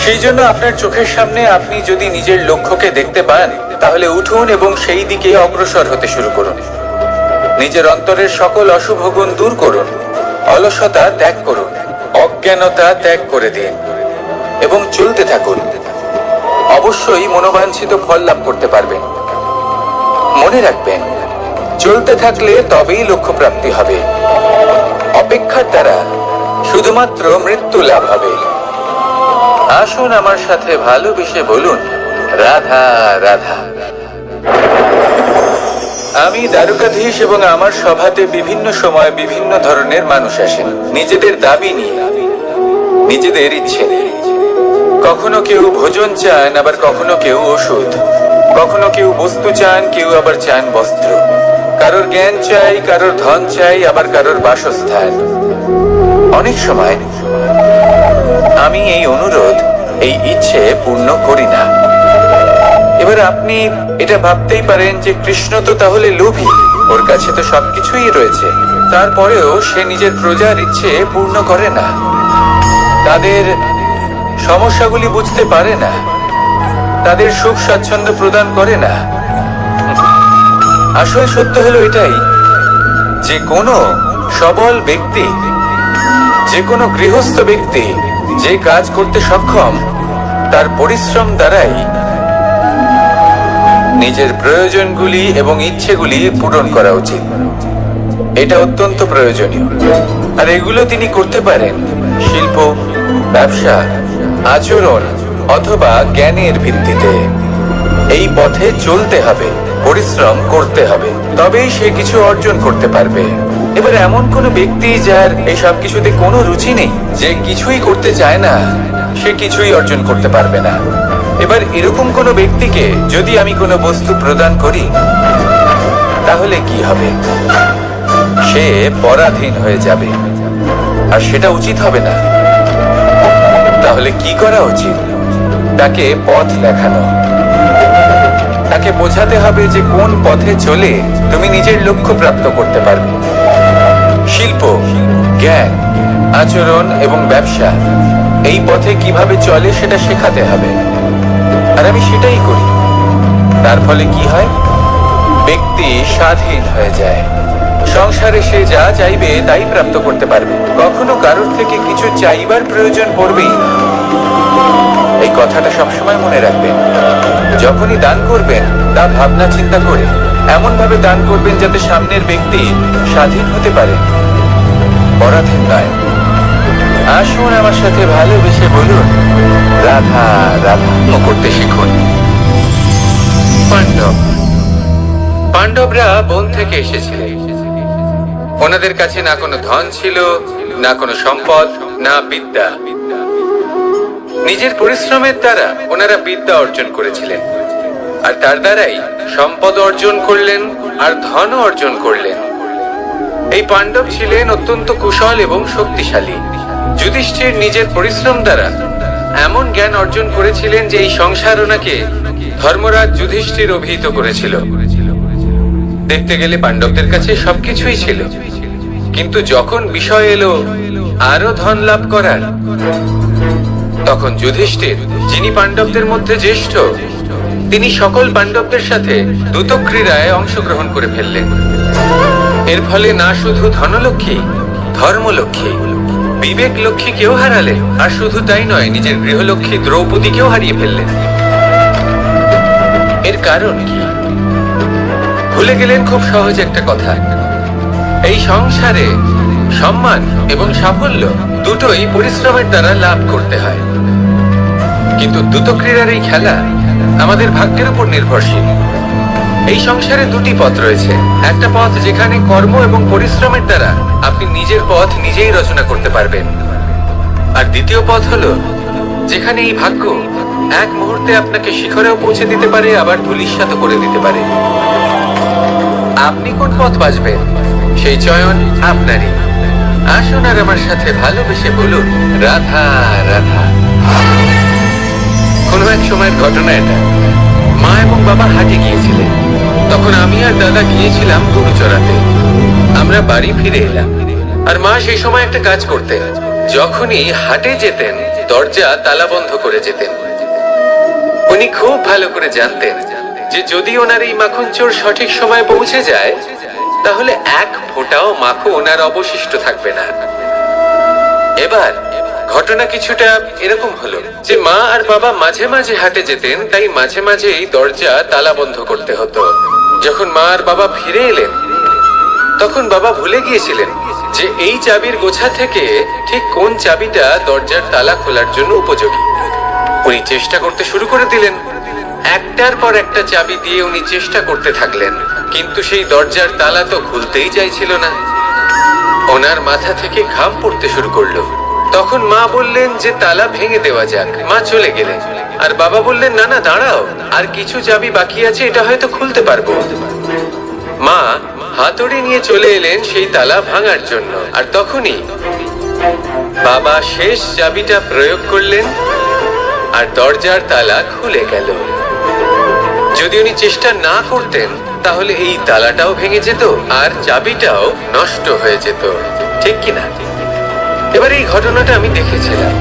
সেই জন্য আপনার চোখের সামনে আপনি যদি নিজের লক্ষ্যকে দেখতে পান, তাহলে উঠুন এবং সেই দিকে অগ্রসর হতে শুরু করুন। নিজের অন্তরের সকল অশুভ গুণ দূর করুন, অলসতা ত্যাগ করুন, অজ্ঞানতা ত্যাগ করে দিন এবং চলতে থাকুন। অবশ্যই মনোবাঞ্ছিত ফল লাভ করতে পারবেন। মনে রাখবেন, চলতে থাকলে তবেই লক্ষ্য প্রাপ্তি হবে। অপেক্ষার দ্বারা শুধুমাত্র মৃত্যু লাভ হবে। আসুন আমার সাথে ভালোবেসে বলুন, রাধা রাধা। আমি দ্বারকাধীশ এবং আমার সভাতে বিভিন্ন সময় বিভিন্ন ধরনের মানুষ আসেন, নিজেদের দাবি নিয়ে, নিজেদের ইচ্ছে নিয়ে। কখনো কেউ ভোজন চান, আবার কখনো কেউ ওষুধ, কখনো কেউ বস্তু চান, কেউ আবার চান বস্ত্র। কারোর জ্ঞান চাই, কারোর ধন চাই, আবার কারোর বাসস্থান। অনেক সময় আমি এই অনুরোধ, এই ইচ্ছে পূর্ণ করি না। এবার আপনি এটা ভাবতেই পারেন যে কৃষ্ণ তো তাহলে লোভী, ওর কাছে তো সবকিছুই রয়েছে, তারপরেও সে নিজের প্রজার ইচ্ছে পূর্ণ করে না, তাদের সমস্যাগুলি বুঝতে পারে না, তাদের সুখ স্বাচ্ছন্দ্য প্রদান করে না। আসল সত্য হলো এটাই যে কোনো সবল ব্যক্তি, যে কোনো গৃহস্থ ব্যক্তি যে কাজ করতে সক্ষম, তার পরিশ্রম দ্বারাই নিজের প্রয়োজনগুলি এবং ইচ্ছেগুলি পূরণ করা উচিত। এটা অত্যন্ত প্রয়োজনীয়। আর এগুলো তিনি করতে পারেন শিল্প, ব্যবসা, আচরণ অথবা জ্ঞানের ভিত্তিতে। এই পথে চলতে হবে, পরিশ্রম করতে হবে, তবেই সে কিছু অর্জন করতে পারবে। এবার এমন কোন ব্যক্তি যার এই সব কিছুতে কোনো রুচি নেই, যে কিছুই করতে চায় না, সে কিছুই অর্জন করতে পারবে না। এবার এরকম কোনো ব্যক্তিকে যদি আমি কোনো বস্তু প্রদান করি, তাহলে কি হবে? সে পরাধীন হয়ে যাবে, আর সেটা উচিত হবে না। তাহলে কি করা উচিত? তাকে পথ দেখানো, তাকে বোঝাতে হবে যে কোন পথে চলে তুমি নিজের লক্ষ্য প্রাপ্ত করতে পারবে। শিল্প, জ্ঞান, আচরণ এবং ব্যবসা, এই পথে কিভাবে চলে সেটা শেখাতে হবে। আর আমি সেটাই করি। তার ফলে কি হয়? ব্যক্তি স্বাধীন হয়ে যায়। সংসারে সে যা চাইবে তাই প্রাপ্ত করতে পারবে, কখনো কারোর থেকে কিছু চাইবার প্রয়োজন পড়বেই না। এই কথাটা সবসময় মনে রাখবেন। যখনই দান করবেন, তা ভাবনা চিন্তা করে এমন ভাবে দান করবেন যাতে সামনের ব্যক্তি স্বাধীন হতে পারে, পরাধীন নয়। আসুন আমার সাথে ভালোবেসে বলুন, রাধা রাধা করতে শিখুন। পাণ্ডব, পাণ্ডবরা বন থেকে এসেছিলেন। ওনাদের কাছে না কোনো ধন ছিল, না কোনো সম্পদ, না বিদ্যা। নিজের পরিশ্রমের দ্বারা ওনারা বিদ্যা অর্জন করেছিলেন, আর তার দ্বারাই সম্পদ অর্জন করলেন আর ধনও অর্জন করলেন। এই পাণ্ডব ছিলেন অত্যন্ত কুশল এবং শক্তিশালী। যুধিষ্ঠির নিজের পরিশ্রম দ্বারা এমন জ্ঞান অর্জন করেছিলেন যে এই সংসার ওনাকে ধর্মরাজ যুধিষ্ঠির অভিহিত করেছিল। দেখতে গেলে পাণ্ডবদের কাছে সবকিছুই ছিল, কিন্তু যখন বিষয় এলো আরো ধন লাভ করার, তখন যুধিষ্ঠির, যিনি পাণ্ডবদের মধ্যে জ্যেষ্ঠ, তিনি সকল পাণ্ডবদের সাথে দ্রুত ক্রীড়ায় অংশগ্রহণ করে ফেললেন। এর ফলে না শুধু ধনলক্ষ্মী, ধর্মলক্ষ্মী, বিবেক লক্ষ্মী কেউ হারালেন, আর শুধু তাই নয়, নিজের গৃহলক্ষ্মী দ্রৌপদীকেও হারিয়ে ফেললেন। এর কারণ কি? ভুলে গেলেন খুব সহজ একটা কথা। এই সংসারে সম্মান এবং সাফল্য দুটোই পরিশ্রমের দ্বারা লাভ করতে হয়, কিন্তু দ্রুত ক্রীড়ার এই খেলা আমাদের ভাগ্যের উপর নির্ভরশীল। এই সংসারে দুটি পথ রয়েছে। একটা পথ যেখানে কর্ম এবং পরিশ্রমের দ্বারা আপনি নিজের পথ নিজেই রচনা করতে পারবেন, আর দ্বিতীয় পথ হলো যেখানে এই ভাগ্য এক মুহূর্তে আপনাকে শিখরেও পৌঁছে দিতে পারে, আবার ধূলিসাৎ করে দিতে পারে। আপনি কোন পথ বাছবেন, সেই চয়ন আপনারই। আসুন আর আমার সাথে ভালোবেসে বলুন, রাধা রাধা। কোনো এক সময়ের ঘটনা এটা। মা এবং বাবা হাটে গিয়েছিলেন। তখন আমি আর দাদা গিয়েছিলাম গরু চড়াতে। আমরা বাড়ি ফিরে এলাম, আর মা সেই সময় একটা কাজ করতেন। যখনই হাটে যেতেন, দরজা তালা বন্ধ করে যেতেন। উনি খুব ভালো করে জানতেন যে যদি ওনার এই মাখন চোর সঠিক সময় পৌঁছে যায়, তাহলে এক ফোঁটাও মাখন আর অবশিষ্ট থাকবে না। এবার ঘটনা কিছুটা এরকম হলো যে মা আর বাবা মাঝে মাঝে হাটে যেতেন, তাই মাঝে মাঝেই দরজা তালা বন্ধ করতে হতো। যখন মা আর বাবা ফিরে এলেন, তখন বাবা ভুলে গিয়েছিলেন যে এই চাবির গোছা থেকে ঠিক কোন চাবিটা দরজার তালা খোলার জন্য উপযোগী। উনি চেষ্টা করতে শুরু করে দিলেন। একটার পর একটা চাবি দিয়ে উনি চেষ্টা করতে থাকলেন, কিন্তু সেই দরজার তালা তো খুলতেই চাইছিল না। ওনার মাথা থেকে ঘাম পড়তে শুরু করলো। তখন মা বললেন যে তালা ভেঙে দেওয়া যাক। মা চলে গেলেন, আর বাবা বললেন না না দাঁড়াও, আর কিছু চাবি বাকি আছে, এটা হয়তো খুলতে পারবো। মা হাতুড়ি নিয়ে চলে এলেন সেই তালা ভাঙার জন্য, আর তখনই বাবা শেষ চাবিটা প্রয়োগ করলেন আর দরজার তালা খুলে গেল। যদি উনি চেষ্টা না করতেন তাহলে এই তালাটাও ভেঙে যেত আর চাবিটাও নষ্ট হয়ে যেত, ঠিক কিনা? এবার এই ঘটনাটা আমি দেখেছিলাম,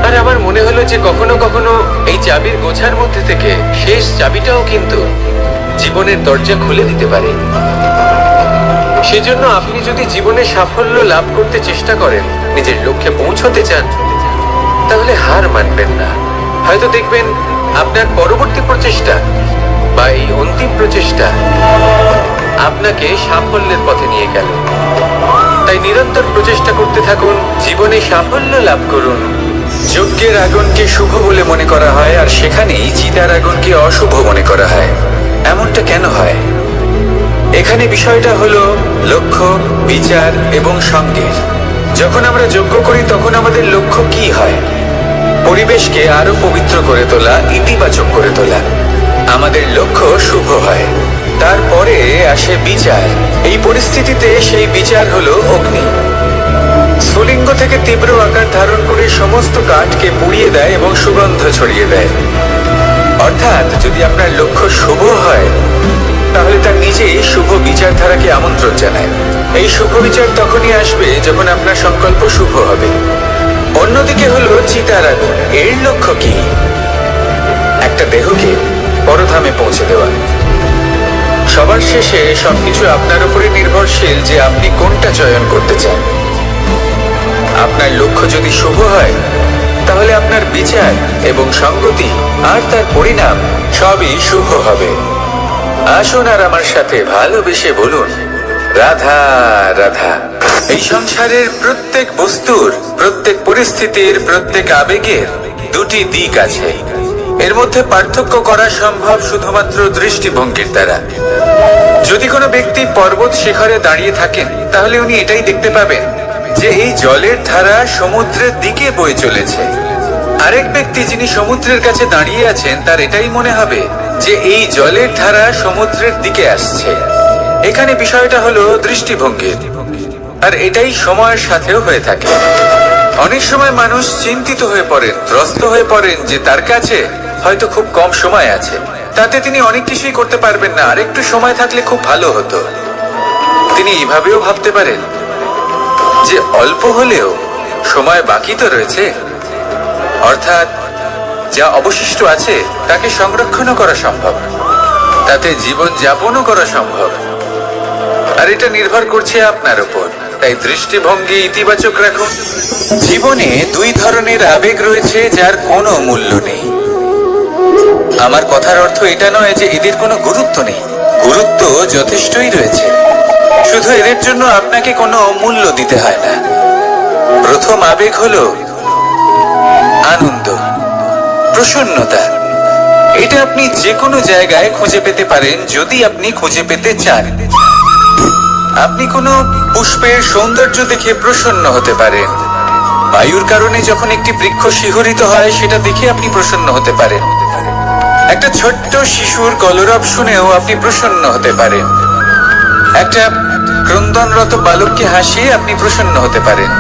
আর আমার মনে হলো যে কখনো কখনো এই চাবির গোছার মধ্যে থেকে শেষ চাবিটাও কিন্তু জীবনের দরজা খুলে দিতে পারে। সেজন্য আপনি যদি জীবনে সাফল্য লাভ করতে চেষ্টা করেন, নিজের লক্ষ্যে পৌঁছতে চান, তাহলে হার মানবেন না। হয়তো দেখবেন আপনার পরবর্তী প্রচেষ্টা বা এই অন্তিম প্রচেষ্টা আপনাকে সাফল্যের পথে নিয়ে গেল। তাই নিরন্তর প্রচেষ্টা করতে থাকুন, জীবনে সাফল্য লাভ করুন। যজ্ঞের আগুনকে শুভ বলে মনে করা হয়, আর সেখানেই চিতার আগুনকে অশুভ মনে করা হয়। এমনটা কেন হয়? এখানে বিষয়টা হলো লক্ষ্য, বিচার এবং সঙ্গের। যখন আমরা যজ্ঞ করি তখন আমাদের লক্ষ্য কি হয়? পরিবেশকে আরো পবিত্র করে তোলা, ইতিবাচক করে তোলা। আমাদের লক্ষ্য শুভ হয়। তারপরে আসে বিচার। এই পরিস্থিতিতে সেই বিচার হলো অগ্নি। স্ফুলিঙ্গ থেকে তীব্র আকার ধারণ করে সমস্ত কাঠকে পুড়িয়ে দেয় এবং সুগন্ধ ছড়িয়ে দেয়। অর্থাৎ যদি আপনার লক্ষ্য শুভ হয় তাহলে তার নিজেই শুভ বিচারধারাকে আমন্ত্রণ জানায়। এই শুভ বিচার তখনই আসবে যখন আপনার সংকল্প শুভ হবে। অন্যদিকে হলো চিতার আগুন। এর লক্ষ্য কি? একটা দেহকে পরধামে পৌঁছে দেওয়া। সবার শেষে সবকিছু আপনার উপরে নির্ভরশীল যে আপনি কোনটা চয়ন করতে চান। আপনার লক্ষ্য যদি শুভ হয় তাহলে আপনার বিচার এবং সঙ্গতি আর তার পরিণাম সবই শুভ হবে। আসুন আর আমার সাথে ভালোবেসে বলুন, রাধা রাধা। এই সংসারের প্রত্যেক বস্তুর, প্রত্যেক পরিস্থিতির, প্রত্যেক আবেগের দুটি দিক আছে। এর মধ্যে পার্থক্য করা সম্ভব শুধুমাত্র দৃষ্টিভঙ্গির দ্বারা। যদি কোনো ব্যক্তি পর্বত শিখরে দাঁড়িয়ে থাকেন তাহলে উনি এটাই দেখতে পাবেন যে এই জলের ধারা সমুদ্রের দিকে বয়ে চলেছে। আরেক ব্যক্তি যিনি সমুদ্রের কাছে দাঁড়িয়ে আছেন তার এটাই মনে হবে যে এই জলের ধারা সমুদ্রের দিকে আসছে। এখানে বিষয়টা হলো দৃষ্টিভঙ্গির, আর এটাই সময়ের সাথেও হয়ে থাকে। অনেক সময় মানুষ চিন্তিত হয়ে পড়েন, ত্রস্ত হয়ে পড়েন যে তার কাছে হয়তো খুব কম সময় আছে, তাতে তিনি অনেক কিছুই করতে পারবেন না, আর একটু সময় থাকলে খুব ভালো হতো। তিনি এভাবেও ভাবতে পারেন যে অল্প হলেও সময় বাকি তো রয়েছে, অর্থাৎ যা অবশিষ্ট আছে তাকে সংরক্ষণও করা সম্ভব, তাতে জীবন যাপনও করা সম্ভব। আর এটা নির্ভর করছে আপনার উপর। তাই দৃষ্টিভঙ্গি ইতিবাচক রাখুন। জীবনে দুই ধরনের আবেগ রয়েছে যার কোনো মূল্য নেই। আমার কথার অর্থ এটা নয় যে এদের কোনো গুরুত্ব নেই, গুরুত্ব যথেষ্টই রয়েছে, শুধু এদের জন্য আপনাকে কোনো মূল্য দিতে হয় না। প্রথম আবেগ হলো আনন্দ, প্রসন্নতা। এটা আপনি যে কোনো জায়গায় খুঁজে পেতে পারেন যদি আপনি খুঁজে পেতে চান। আপনি কোনো পুষ্পের সৌন্দর্য দেখে প্রসন্ন হতে পারেন। বায়ুর কারণে যখন একটি বৃক্ষ শিহরিত হয় সেটা দেখে আপনি প্রসন্ন হতে পারেন। একটা ছোট্ট শিশুর কলরব শুনেও আপনি প্রসন্ন হতে পারেন। একটা ক্রন্দনরত বালককে হাসিয়ে আপনি প্রসন্ন হতে পারেন।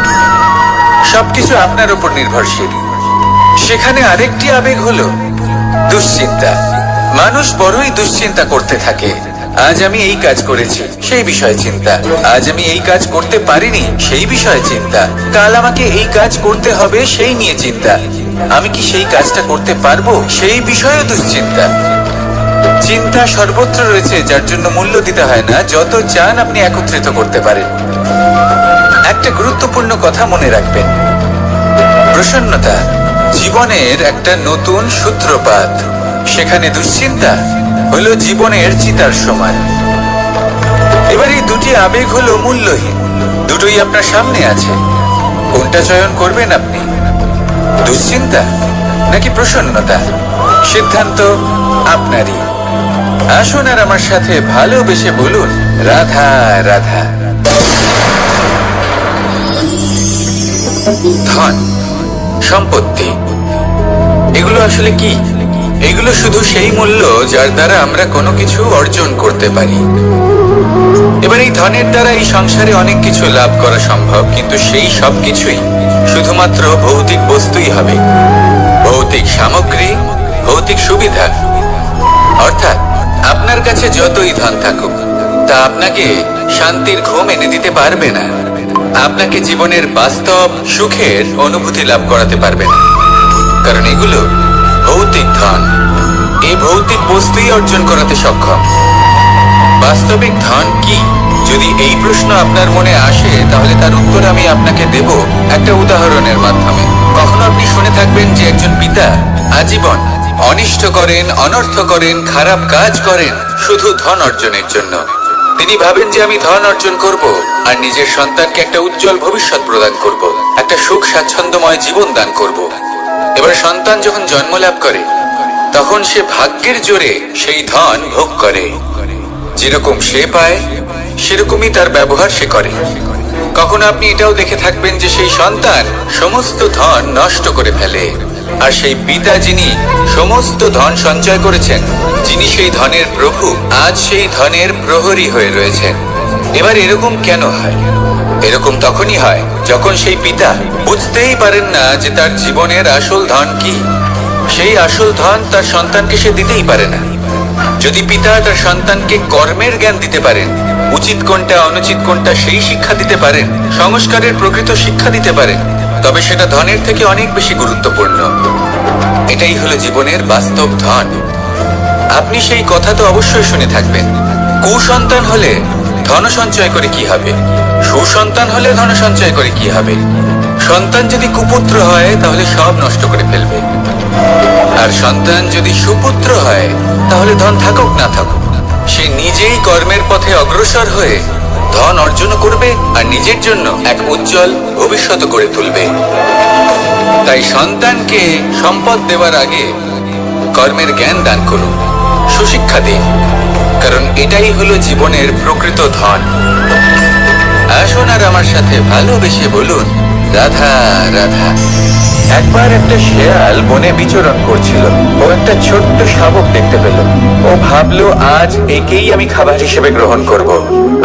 সবকিছু আপনার উপর নির্ভরশীল। সেখানে আরেকটি আবেগ হলো দুশ্চিন্তা। মানুষ বড়ই দুশ্চিন্তা করতে থাকে। আজ আমি এই কাজ করেছি, সেই বিষয়ে চিন্তা। আজ আমি এই কাজ করতে পারিনি, সেই বিষয়ে চিন্তা। কাল আমাকে এই কাজ করতে হবে, সেই নিয়ে চিন্তা। আমি কি সেই কাজটা করতে পারবো, সেই বিষয়ে দুশ্চিন্তা। চিন্তা সর্বত্র রয়েছে, যার জন্য মূল্য দিতে হয় না। যত চান আপনি একত্রিত করতে পারেন। একটা গুরুত্বপূর্ণ কথা মনে রাখবেন, প্রসন্নতা জীবনের একটা নতুন সূত্রপাত। সেখানে দুশ্চিন্তা হলো জীবনের চিতার সমান। এবার এই দুটি আবেগ হলো মূল্যহীন, দুটোই আপনার সামনে আছে। কোনটা চয়ন করবেন আপনি, দুশ্চিন্তা নাকি প্রসন্নতা, সিদ্ধান্ত আপনারই। আসুন আর আমার সাথে ভালোবেসে বলুন, রাধা রাধা। ধন, সম্পত্তি, এগুলো আসলে কি? এগুলো শুধু সেই মূল্য যার দ্বারা আমরা কোনো কিছু অর্জন করতে পারি। এবার এই ধনের দ্বারা এই সংসারে অনেক কিছু লাভ করা সম্ভব, কিন্তু সেই সব কিছুই শুধুমাত্র ভৌতিক বস্তুই হবে, ভৌতিক সামগ্রী, ভৌতিক সুবিধা। অর্থাৎ আপনার কাছে যতই ধন থাকুক, তা আপনাকে শান্তির ঘুম এনে দিতে পারবে না, আপনাকে জীবনের বাস্তব সুখের অনুভূতি লাভ করাতে পারবে না, কারণ এগুলো ভৌতিক ধন। এই ভৌতিক বস্তুই অর্জন করাতে সক্ষম। বাস্তবিক ধন কি? যদি এই প্রশ্ন আপনার মনে আসে, তাহলে তার উত্তর আমি আপনাকে দেব একটা উদাহরণের মাধ্যমে। কখনো আপনি শুনে থাকবেন যে একজন পিতা আজীবন অনিষ্ট করেন, অনর্থ করেন, খারাপ কাজ করেন শুধু ধন অর্জনের জন্য। তিনি ভাবেন যে আমি ধন অর্জন করব আর নিজের সন্তানকে একটা উজ্জ্বল ভবিষ্যৎ প্রদান করব, একটা সুখ স্বাচ্ছন্দ্যময় জীবন দান করব। এবার সন্তান যখন জন্ম লাভ করে, তখন সে ভাগ্যের জোরে সেই ধন ভোগ করে। যেরকম সে পায়, সেরকমই তার ব্যবহার সে করে। কখনো আপনি এটাও দেখে থাকবেন যে সেই সন্তান সমস্ত ধন নষ্ট করে ফেলে, আর সেই পিতা যিনি সমস্ত ধন সঞ্চয় করেছেন, যিনি সেই ধনের প্রভু, আজ সেই ধনের প্রহরী হয়ে রয়েছেন। এবার এরকম কেন হয়? এরকম তখনই হয় যখন সেই পিতা বুঝতেই পারেন না যে তার জীবনের আসল ধন কি। সেই আসল ধন তার সন্তানকে সে দিতেই পারে না। যদি পিতা তার সন্তানকে কর্মের জ্ঞান দিতে পারেন, উচিত কোনটা অনুচিত কোনটা সেই শিক্ষা দিতে পারেন, সংস্কারের প্রকৃত শিক্ষা দিতে পারেন, তবে সেটা ধনের থেকে অনেক বেশি গুরুত্বপূর্ণ। এটাই হলো জীবনের বাস্তব ধন। আপনি সেই কথা তো অবশ্যই শুনে থাকবেন, কুসন্তান হলে ধন সঞ্চয় করে কি হবে, সুসন্তান হলে ধন সঞ্চয় করে কি হবে। সন্তান যদি কুপুত্র হয়, তাহলে সব নষ্ট করে ফেলবে, আর সন্তান যদি সুপুত্র হয়, তাহলে ধন থাকুক না থাকুক, সে নিজেই কর্মের পথে অগ্রসর হয়ে ধন অর্জন করবে আর নিজের জন্য এক উজ্জ্বল ভবিষ্যৎ করে তুলবে। তাই সন্তানকে সম্পদ দেওয়ার আগে কর্মের জ্ঞান দান করুন, সুশিক্ষা দিন, কারণ এটাই হলো জীবনের প্রকৃত ধন। আসুন আর আমার সাথে ভালোবেসে বলুন, রাধা রাধা। একবার একটা শেয়াল বনে বিচরণ করছিল। ও একটা ছোট্ট শাবক দেখতে পেল। ও ভাবলো, আজ একেই আমি খাবার হিসেবে গ্রহণ করব।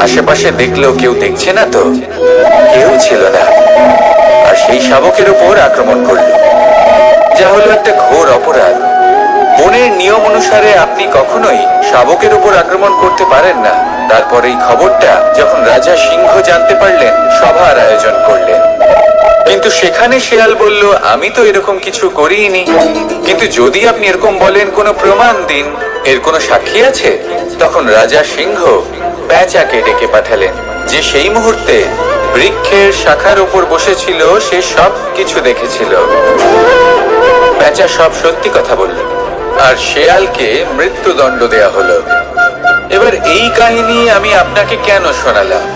আশেপাশে দেখলো কেউ দেখছে না তো, কেউ ছিল না, আর সেই শাবকের উপর আক্রমণ করলো, যা হলো একটা ঘোর অপরাধ। বনের নিয়ম অনুসারে আপনি কখনোই শাবকের উপর আক্রমণ করতে পারেন না। তারপর এই খবরটা যখন রাজা সিংহ জানতে পারলেন, সভার আয়োজন করলেন। কিন্তু সেখানে শেয়াল বলল, আমি তো এরকম কিছু করিনি। কিন্তু যদি আপনি এরকম বলেন, কোনো প্রমাণ দিন, এর কোনো সাক্ষী আছে? তখন রাজা সিংহ পেঁচাকে ডেকে পাঠালেন, যে সেই মুহূর্তে বৃক্ষের শাখার উপর বসেছিল, সে সব কিছু দেখেছিল। পেঁচা সব সত্যি কথা বলল, আর শেয়ালকে মৃত্যুদণ্ড দেয়া হলো। এবার এই কাহিনী আমি আপনাকে কেন শোনালাম?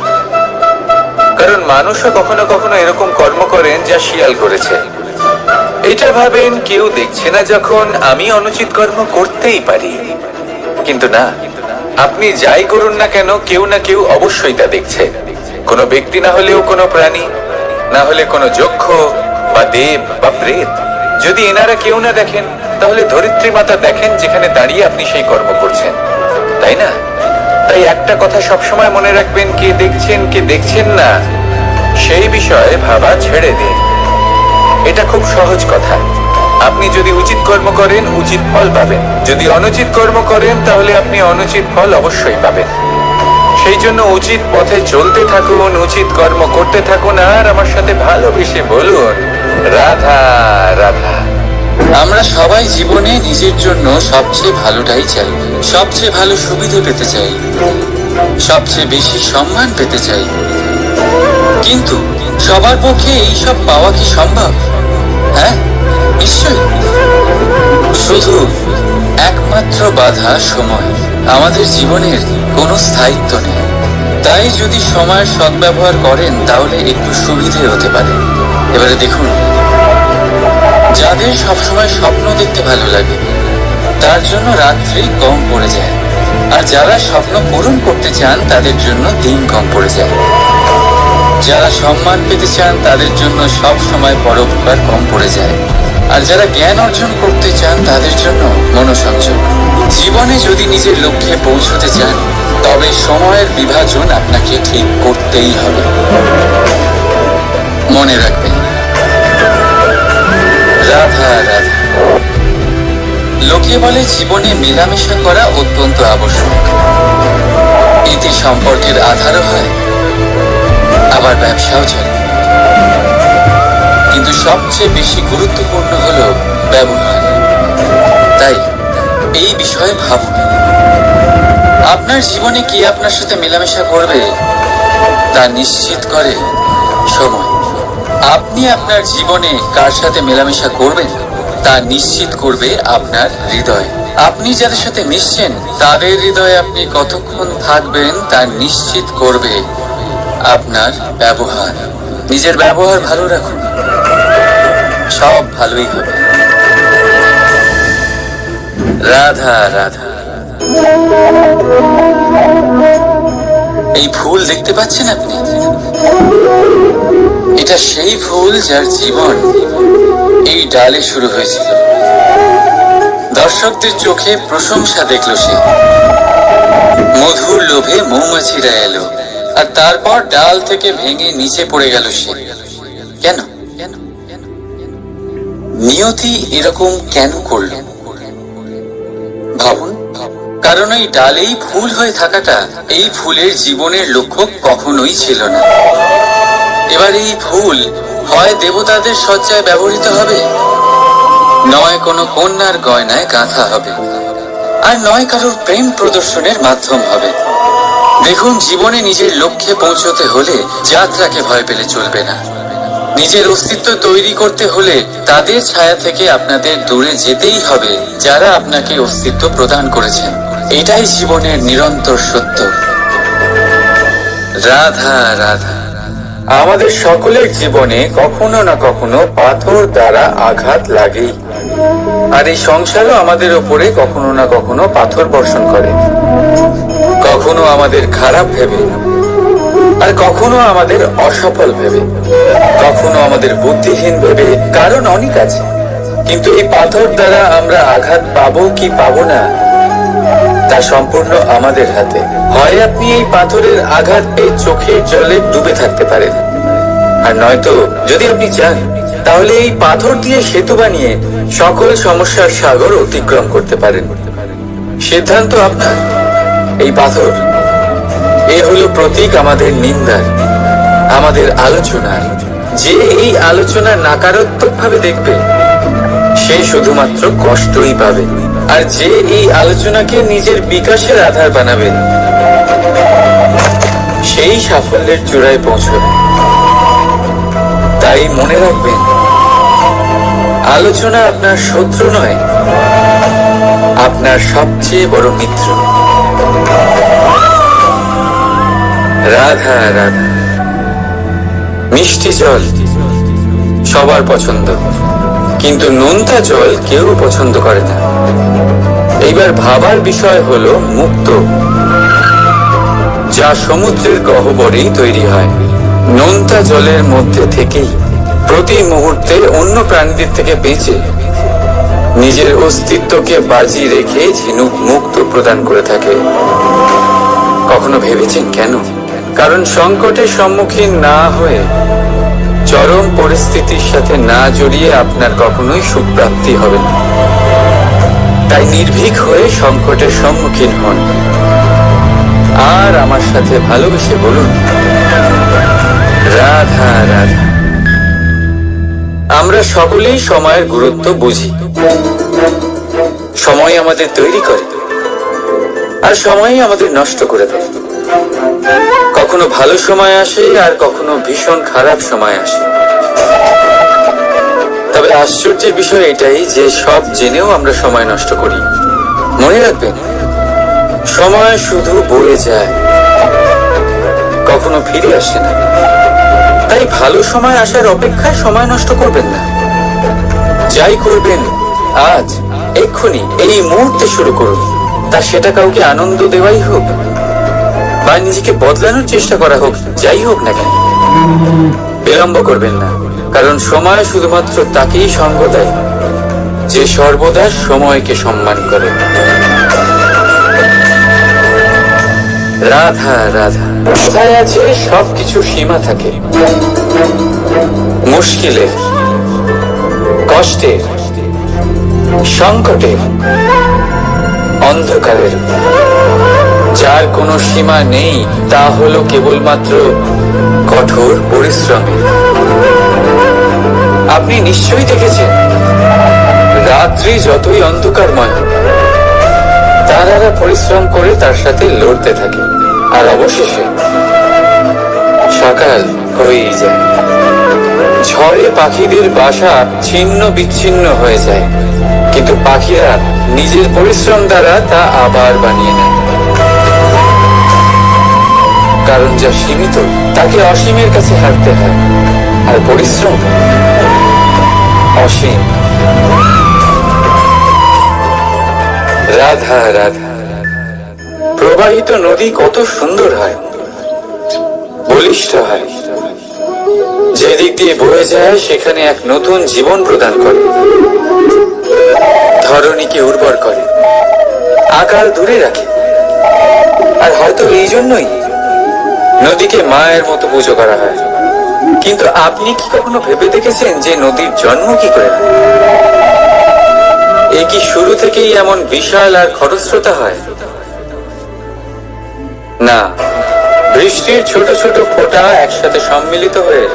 কারণ মানুষও কখনো কখনো এরকম কর্ম করেন যা শিয়াল করেছে। এটা ভাবেন কেউ দেখছে না যখন, আমি অনুচিত কর্ম করতেই পারি। কিন্তু না, আপনি যাই করুন না কেন, কেউ না কেউ অবশ্যই তা দেখছে। কোনো ব্যক্তি না হলেও কোনো প্রাণী, না হলে কোনো যক্ষ বা দেব বা প্রেত। যদি এনারা কেউ না দেখেন, তাহলে ধরিত্রী মাতা দেখেন, যেখানে দাঁড়িয়ে আপনি সেই কর্ম করছেন, তাই না? তাই একটা কথা সবসময় মনে রাখবেন, কে দেখছেন কে দেখছেন না সেই বিষয়ে ভাবা ছেড়ে দিন। এটা খুব সহজ কথা। আপনি যদি উচিত কর্ম করেন, উচিত ফল পাবেন। যদি অনুচিত কর্ম করেন, তাহলে আপনি অনুচিত ফল অবশ্যই পাবেন। সেই জন্য উচিত পথে চলতে থাকুন, উচিত কর্ম করতে থাকুন, আর আমার সাথে ভালোবেসে বলুন, রাধা রাধা। আমরা সবাই জীবনে নিজের জন্য সবচেয়ে ভালোটাই চাই, সবচেয়ে ভালো সুবিধে পেতে চাই, সবচেয়ে বেশি সম্মান পেতে চাই। কিন্তু সবার পক্ষে এইসব পাওয়া কি সম্ভব? হ্যাঁ, নিশ্চয়ই। শুধু একমাত্র বাধা সময়। আমাদের জীবনের কোনো স্থায়িত্ব নেই। তাই যদি সময়ের সদ্ব্যবহার করেন, তাহলে একটু সুবিধে হতে পারে। এবারে দেখুন, যাদের সবসময় স্বপ্ন দেখতে ভালো লাগে তার জন্য রাত্রি কম পড়ে যায়, আর যারা স্বপ্ন পূরণ করতে চান তাদের জন্য দিন কম পড়ে যায়। যারা সম্মান পেতে চান তাদের জন্য সব সময় পরোপকার কম পড়ে যায়, আর যারা জ্ঞান অর্জন করতে চান তাদের জন্য মনোসংযোগ। জীবনে যদি নিজের লক্ষ্যে পৌঁছতে চান তবে সময়ের বিভাজন আপনাকে ঠিক করতেই হবে। মনে রাখবেন, রাধা রাধা। লোকে বলে জীবনে মেলামেশা করা অত্যন্ত আবশ্যক, এতে সম্পর্কের আধারও হয়, আবার ব্যবসাও চলে। কিন্তু সবচেয়ে বেশি গুরুত্বপূর্ণ হলো ব্যবহার। তাই এই বিষয়ে ভাবুন, আপনার জীবনে কি আপনার সাথে মেলামেশা করবে তা নিশ্চিত করে সময়। আপনি আপনার জীবনে কার সাথে মেলামেশা করবেন তা নিশ্চিত করবে আপনার হৃদয়। আপনি যাদের সাথে মিশছেন তাদের হৃদয়ে আপনি কতক্ষণ থাকবেন তা নিশ্চিত করবে আপনার ব্যবহার। নিজের ব্যবহার ভালো রাখুন, সব ভালোই হবে। রাধা রাধা। এই ফুল দেখতে পাচ্ছেন আপনি? এটা সেই ফুল যার জীবন এই ডালে শুরু হয়েছিল। দর্শকদের চোখে প্রশংসা দেখলো সে, মধুর লোভে মৌমাছিরা এলো, আর তারপর ডাল থেকে ভেঙে নিচে পড়ে গেল সে। কেন? নিয়তি এরকম কেন করল? ভাবুন, কারণ এই ডালেই ফুল হয়ে থাকাটা এই ফুলের জীবনের লক্ষ্য কখনোই ছিল না। এবার এই ফুল হয় দেবতাদের সজ্জায় ব্যবহৃত হবে, নয় কোনো কন্যার গয়নায় গাঁথা হবে, আর নয় কারোর প্রেম প্রদর্শনের মাধ্যম হবে। দেখুন, জীবনে নিজের লক্ষ্যে পৌঁছতে হলে যাত্রাকে ভয় পেলে চলবে না। নিজের অস্তিত্ব তৈরি করতে হলে তাদের ছায়া থেকে আপনাদের দূরে যেতেই হবে যারা আপনাকে অস্তিত্ব প্রদান করেছেন। এটাই জীবনের নিরন্তর সত্য। রাধা রাধা। আমাদের সকলের জীবনে কখনো না কখনো পাথর দ্বারা আঘাত লাগেই, আর এই সংসারও আমাদের ওপরে কখনো না কখনো পাথর বর্ষণ করে। কখনো আমাদের খারাপ ভেবে, আর কখনো আমাদের অসফল ভেবে, কখনো আমাদের বুদ্ধিহীন ভেবে। কারণ অনেক আছে, কিন্তু এই পাথর দ্বারা আমরা আঘাত পাবো কি পাবো না তা সম্পূর্ণ আমাদের হাতে। হয় আপনি এই পাথরের আঘাত পেয়ে চোখের জলে ডুবে থাকতে পারেন, আর নয়তো যদি আপনি চান তাহলে এই পাথর দিয়ে সেতু বানিয়ে সকল সমস্যার সাগর অতিক্রম করতে পারেন। সিদ্ধান্ত আপনার। এই পাথর এ হলো প্রতীক আমাদের নিন্দার, আমাদের আলোচনার। যে এই আলোচনা নাকারাত্মক ভাবে দেখবে সে শুধুমাত্র কষ্টই পাবে, আর যে এই আলোচনাকে নিজের বিকাশের আধার বানাবে সেই সাফল্যের চূড়ায় পৌঁছবে। তাই মনে রাখবেন, আলোচনা আপনার শত্রু নয়, আপনার সবচেয়ে বড় মিত্র। রাধা রাধা। মিষ্টি জল সবার পছন্দ, কিন্তু নোনতা জল কেউ পছন্দ করে না। এইবার ভাবার বিষয় হলো মুক্ত, যা সমুদ্রের গহ্বরেই তৈরি হয়। নোনতা জলের মধ্যে থেকেই প্রতি মুহূর্তে অন্য প্রাণীদের থেকে বেঁচে নিজের অস্তিত্বকে বাজি রেখে ঝিনুক মুক্ত প্রদান করে থাকে। কখনো ভেবেছেন কেন? কারণ সংকটের সম্মুখীন না হয়ে, চরম পরিস্থিতির সাথে না জড়িয়ে আপনার কখনোই সুপ্রাপ্তি হবে না। তাই নির্ভীক হয়ে সংকটের সম্মুখীন হন, আর আমার সাথে ভালোবেসে বলুন, রাধা রাধা। আমরা সকলেই সময়ের গুরুত্ব বুঝি। সময় আমাদের তৈরি করে, আর সময়ই আমাদের নষ্ট করে দেয়। কখনো ভালো সময় আসে, আর কখনো ভীষণ খারাপ সময় আসে। তবে আশ্চর্যের বিষয় এটাই যে সব জেনেও আমরা সময় নষ্ট করি। মনে রাখবেন, সময় শুধু বয়ে যায়, কখনো ফিরে আসে না। তাই ভালো সময় আসার অপেক্ষায় সময় নষ্ট করবেন না। যাই করবেন আজ এক্ষুনি এই মুহূর্তে শুরু করুন। তা সেটা কাউকে আনন্দ দেওয়াই হোক বা নিজেকে বদলানোর চেষ্টা করা হোক, যাই হোক না কেন, বিলম্ব করবেন না। কারণ সময় শুধুমাত্র তাকেই সঙ্গ দেয় যে সর্বদা সময়কে সম্মান করে। রাধা রাধা। কোথায় আছে সবকিছু সীমা থাকে, মুশকিলের, কষ্টের, সংকটের, অন্ধকারের। যার কোনো সীমা নেই তা হলো কেবলমাত্র কঠোর পরিশ্রমের। আপনি নিশ্চয়ই দেখেছেন, রাত্রি যতই অন্ধকারময় হোক, তারারা পরিশ্রম করে তার সাথে লড়তে থাকে, আর অবশেষে সকাল হয়েই যায়। ঝড়ে পাখিদের বাসা ছিন্ন বিচ্ছিন্ন হয়ে যায়, কিন্তু পাখিরা নিজের পরিশ্রম দ্বারা তা আবার বানিয়ে নেয়। কারণ যা সীমিত তাকে অসীমের কাছে হারতে হয়, আর পরিশ্রম অসীম। রাধা রাধা। প্রবাহিত নদী কত সুন্দর হয়, বলিষ্ঠ হয়। যেদিক দিয়ে বয়ে যায় সেখানে এক নতুন জীবন প্রদান করে, ধরণীকে উর্বর করে, আকার দূরে রাখে। আর হয়তো এই জন্যই নদীকে মায়ের মতো পুজো করা হয়। কিন্তু আপনি কি কখনো ভেবে দেখেছেন যে নদীর জন্ম কি করে হয়? এ কি শুরু থেকেই এমন বিশাল আর খরস্রোতা হয়? না, বৃষ্টির ছোট ছোট ফোঁটা একসাথে সম্মিলিত হয়ে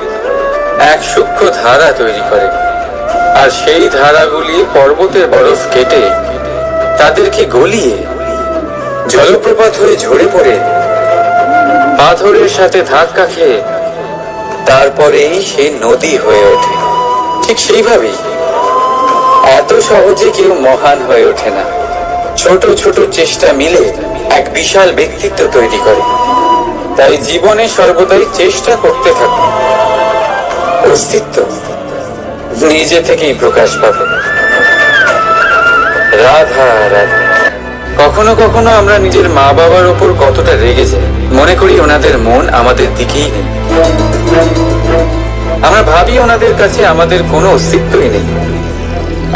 এক সূক্ষ্ম ধারা তৈরি করে, আর সেই ধারাগুলি পর্বতের বরফ কেটে তাদেরকে গলিয়ে জলপ্রপাত হয়ে ঝরে পড়ে পাথরের সাথে ধাক্কা খেয়ে তারপরেই সে নদী হয়ে ওঠে। ঠিক সেইভাবেই এত সহজে কেউ মহান হয়ে ওঠে না। ছোট ছোট চেষ্টা মিলে এক বিশাল ব্যক্তিত্ব তৈরি করে। তাই জীবনে সর্বদাই চেষ্টা করতে থাকুন, অস্তিত্ব নিজে থেকেই প্রকাশ পাবে। রাধা রাধা। কখনো কখনো আমরা নিজের মা বাবার ওপর কতটা রেগে যাই, মনে করি ওনাদের মন আমাদের দিকেই নেই। আমরা ভাবি ওনাদের কাছে আমাদের কোনো অস্তিত্বই নেই,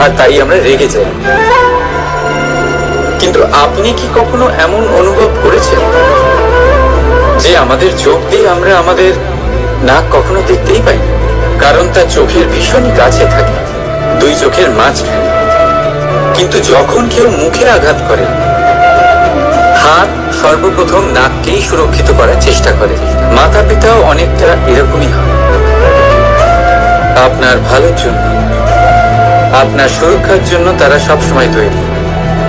আর তাই আমরা রেগে যাই। কিন্তু আপনি কি কখনো এমন অনুভব করেছেন যে আমাদের চোখ দিয়ে আমরা আমাদের নাক কখনো দেখতেই পাই না? কারণ তা চোখের ভীষণ কাছে থাকে, দুই চোখের মাঝখানে। কিন্তু যখন কেউ মুখে আঘাত করে, হাত সর্বপ্রথম নাককেই সুরক্ষিত করার চেষ্টা করে। মাতা পিতাও অনেকটা এরকমই হয়। আপনার ভালোর জন্য, আপনার সুরক্ষার জন্য তারা সবসময় তৈরি।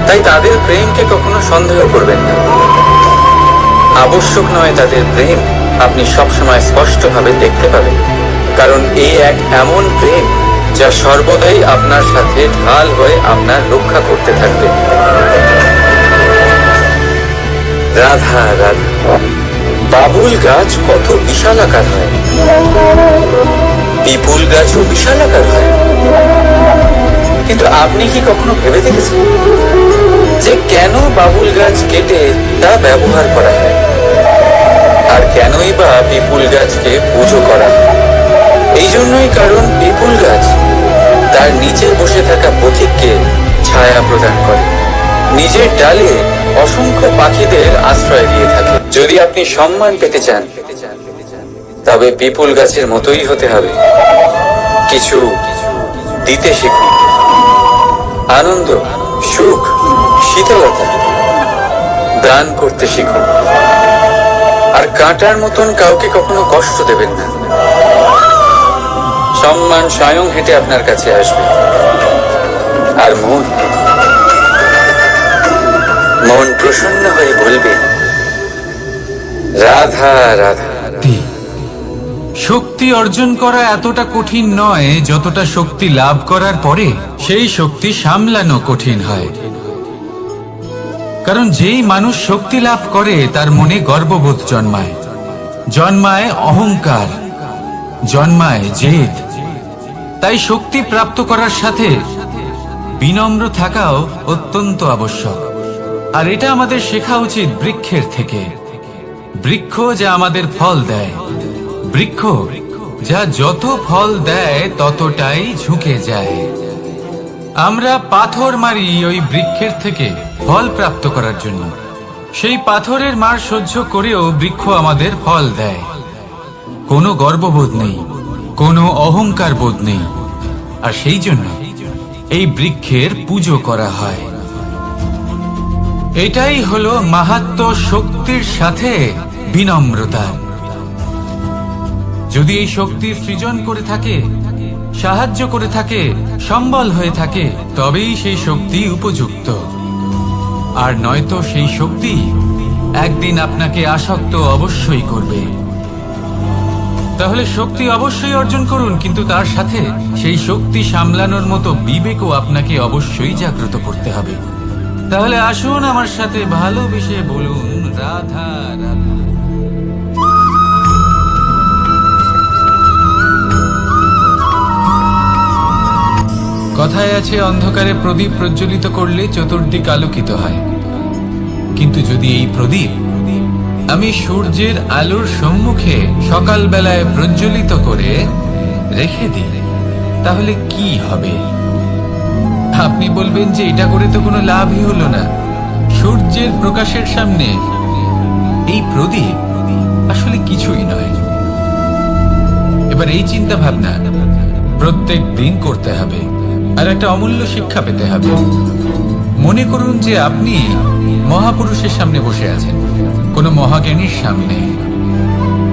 তাই তাদের প্রেমকে কখনো সন্দেহ করবেন না। আবশ্যক নয় তাদের প্রেম আপনি সবসময় স্পষ্টভাবে দেখতে পাবেন, কারণ এই এক এমন প্রেম যা সর্বদাই আপনার সাথে ঢাল হয়ে আপনার রক্ষা করতে থাকবে। রাধা রাধা। বাবুল গাছ কত বিশাল আকার হয়, পিপুল গাছও বিশাল আকার হয়। কিন্তু আপনি কি কখনো ভেবে দেখেছেন যে কেন বাবুল গাছ কেটে তা ব্যবহার করা হয়, আর কেনই বা পিপুল গাছকে পুজো করা হয়? এই জন্যই, কারণ পিপুল গাছ তার নিচে বসে থাকা পথিককে ছায়া প্রদান করে, নিজের ডালে অসংখ্য পাখিদের আশ্রয় দিয়ে থাকে। যদি আপনি সম্মান পেতে চান তবে পিপুল গাছের মতোই হতে হবে। কিছু দিতে শিখুন, আনন্দ, সুখ, শীতলতা দান করতে শিখুন। আর কাঁটার মতন কাউকে কখনো কষ্ট দেবেন না। সম্মান স্বয়ং হেঁটে আপনার কাছে আসবে। আর মন প্রসন্ন হয়ে বলবে রাধা রাধা। শক্তি অর্জন করা এতটা কঠিন নয় যতটা শক্তি লাভ করার পরে সেই শক্তি সামলানো কঠিন হয়। কারণ যেই মানুষ শক্তি লাভ করে তার মনে গর্ববোধ জন্মায়, জন্মায় অহংকার, জন্মায় জেদ। তাই শক্তি প্রাপ্ত করার সাথে বিনম্র থাকাও অত্যন্ত আবশ্যক। আর এটা আমাদের শেখা উচিত বৃক্ষের থেকে। বৃক্ষ যা আমাদের ফল দেয়, বৃক্ষ যা যত ফল দেয় ততটাই ঝুঁকে যায়। আমরা পাথর মারি ওই বৃক্ষের থেকে ফল প্রাপ্ত করার জন্য। সেই পাথরের মার সহ্য করেও বৃক্ষ আমাদের ফল দেয়। কোনো গর্ববোধ নেই, কোনো অহংকার বোধ নেই। আর সেই জন্য এই বৃক্ষের পুজো করা হয়। এটাই হলো মাহাত্ম্য শক্তির সাথে বিনম্রতা। যদি এই শক্তি সৃজন করে থাকে, সাহায্য করে থাকে, সম্বল হয়ে থাকে, তবেই সেই শক্তি উপযুক্ত। আর নয়তো সেই শক্তি একদিন আপনাকে আসক্ত অবশ্যই করবে। তাহলে শক্তি অবশ্যই অর্জন করুন, কিন্তু তার সাথে সেই শক্তি সামলানোর মতো বিবেকও আপনাকে অবশ্যই জাগ্রত করতে হবে। তাহলে আসুন আমার সাথে ভালোবেসে বলুন, রাধা রাধা। কথায় আছে, অন্ধকারে প্রদীপ প্রজ্বলিত করলে চতুর্দিক আলোকিত হয়। কিন্তু যদি এই প্রদীপ আমি সূর্যের আলোর সম্মুখে সকালবেলায় প্রজ্বলিত করে রেখে দিই, তাহলে কি হবে? আপনি বলবেন যে এটা করে তো কোনো লাভই হলো না। সূর্যের প্রকাশের সামনে এই প্রদীপ আসলে কিছুই নয়। এবার এই চিন্তা ভাবনা প্রত্যেক দিন করতে হবে, আর একটা অমূল্য শিক্ষা পেতে হবে। মনে করুন যে আপনি মহাপুরুষের সামনে বসে আছেন, কোনো মহাজ্ঞানীর সামনে।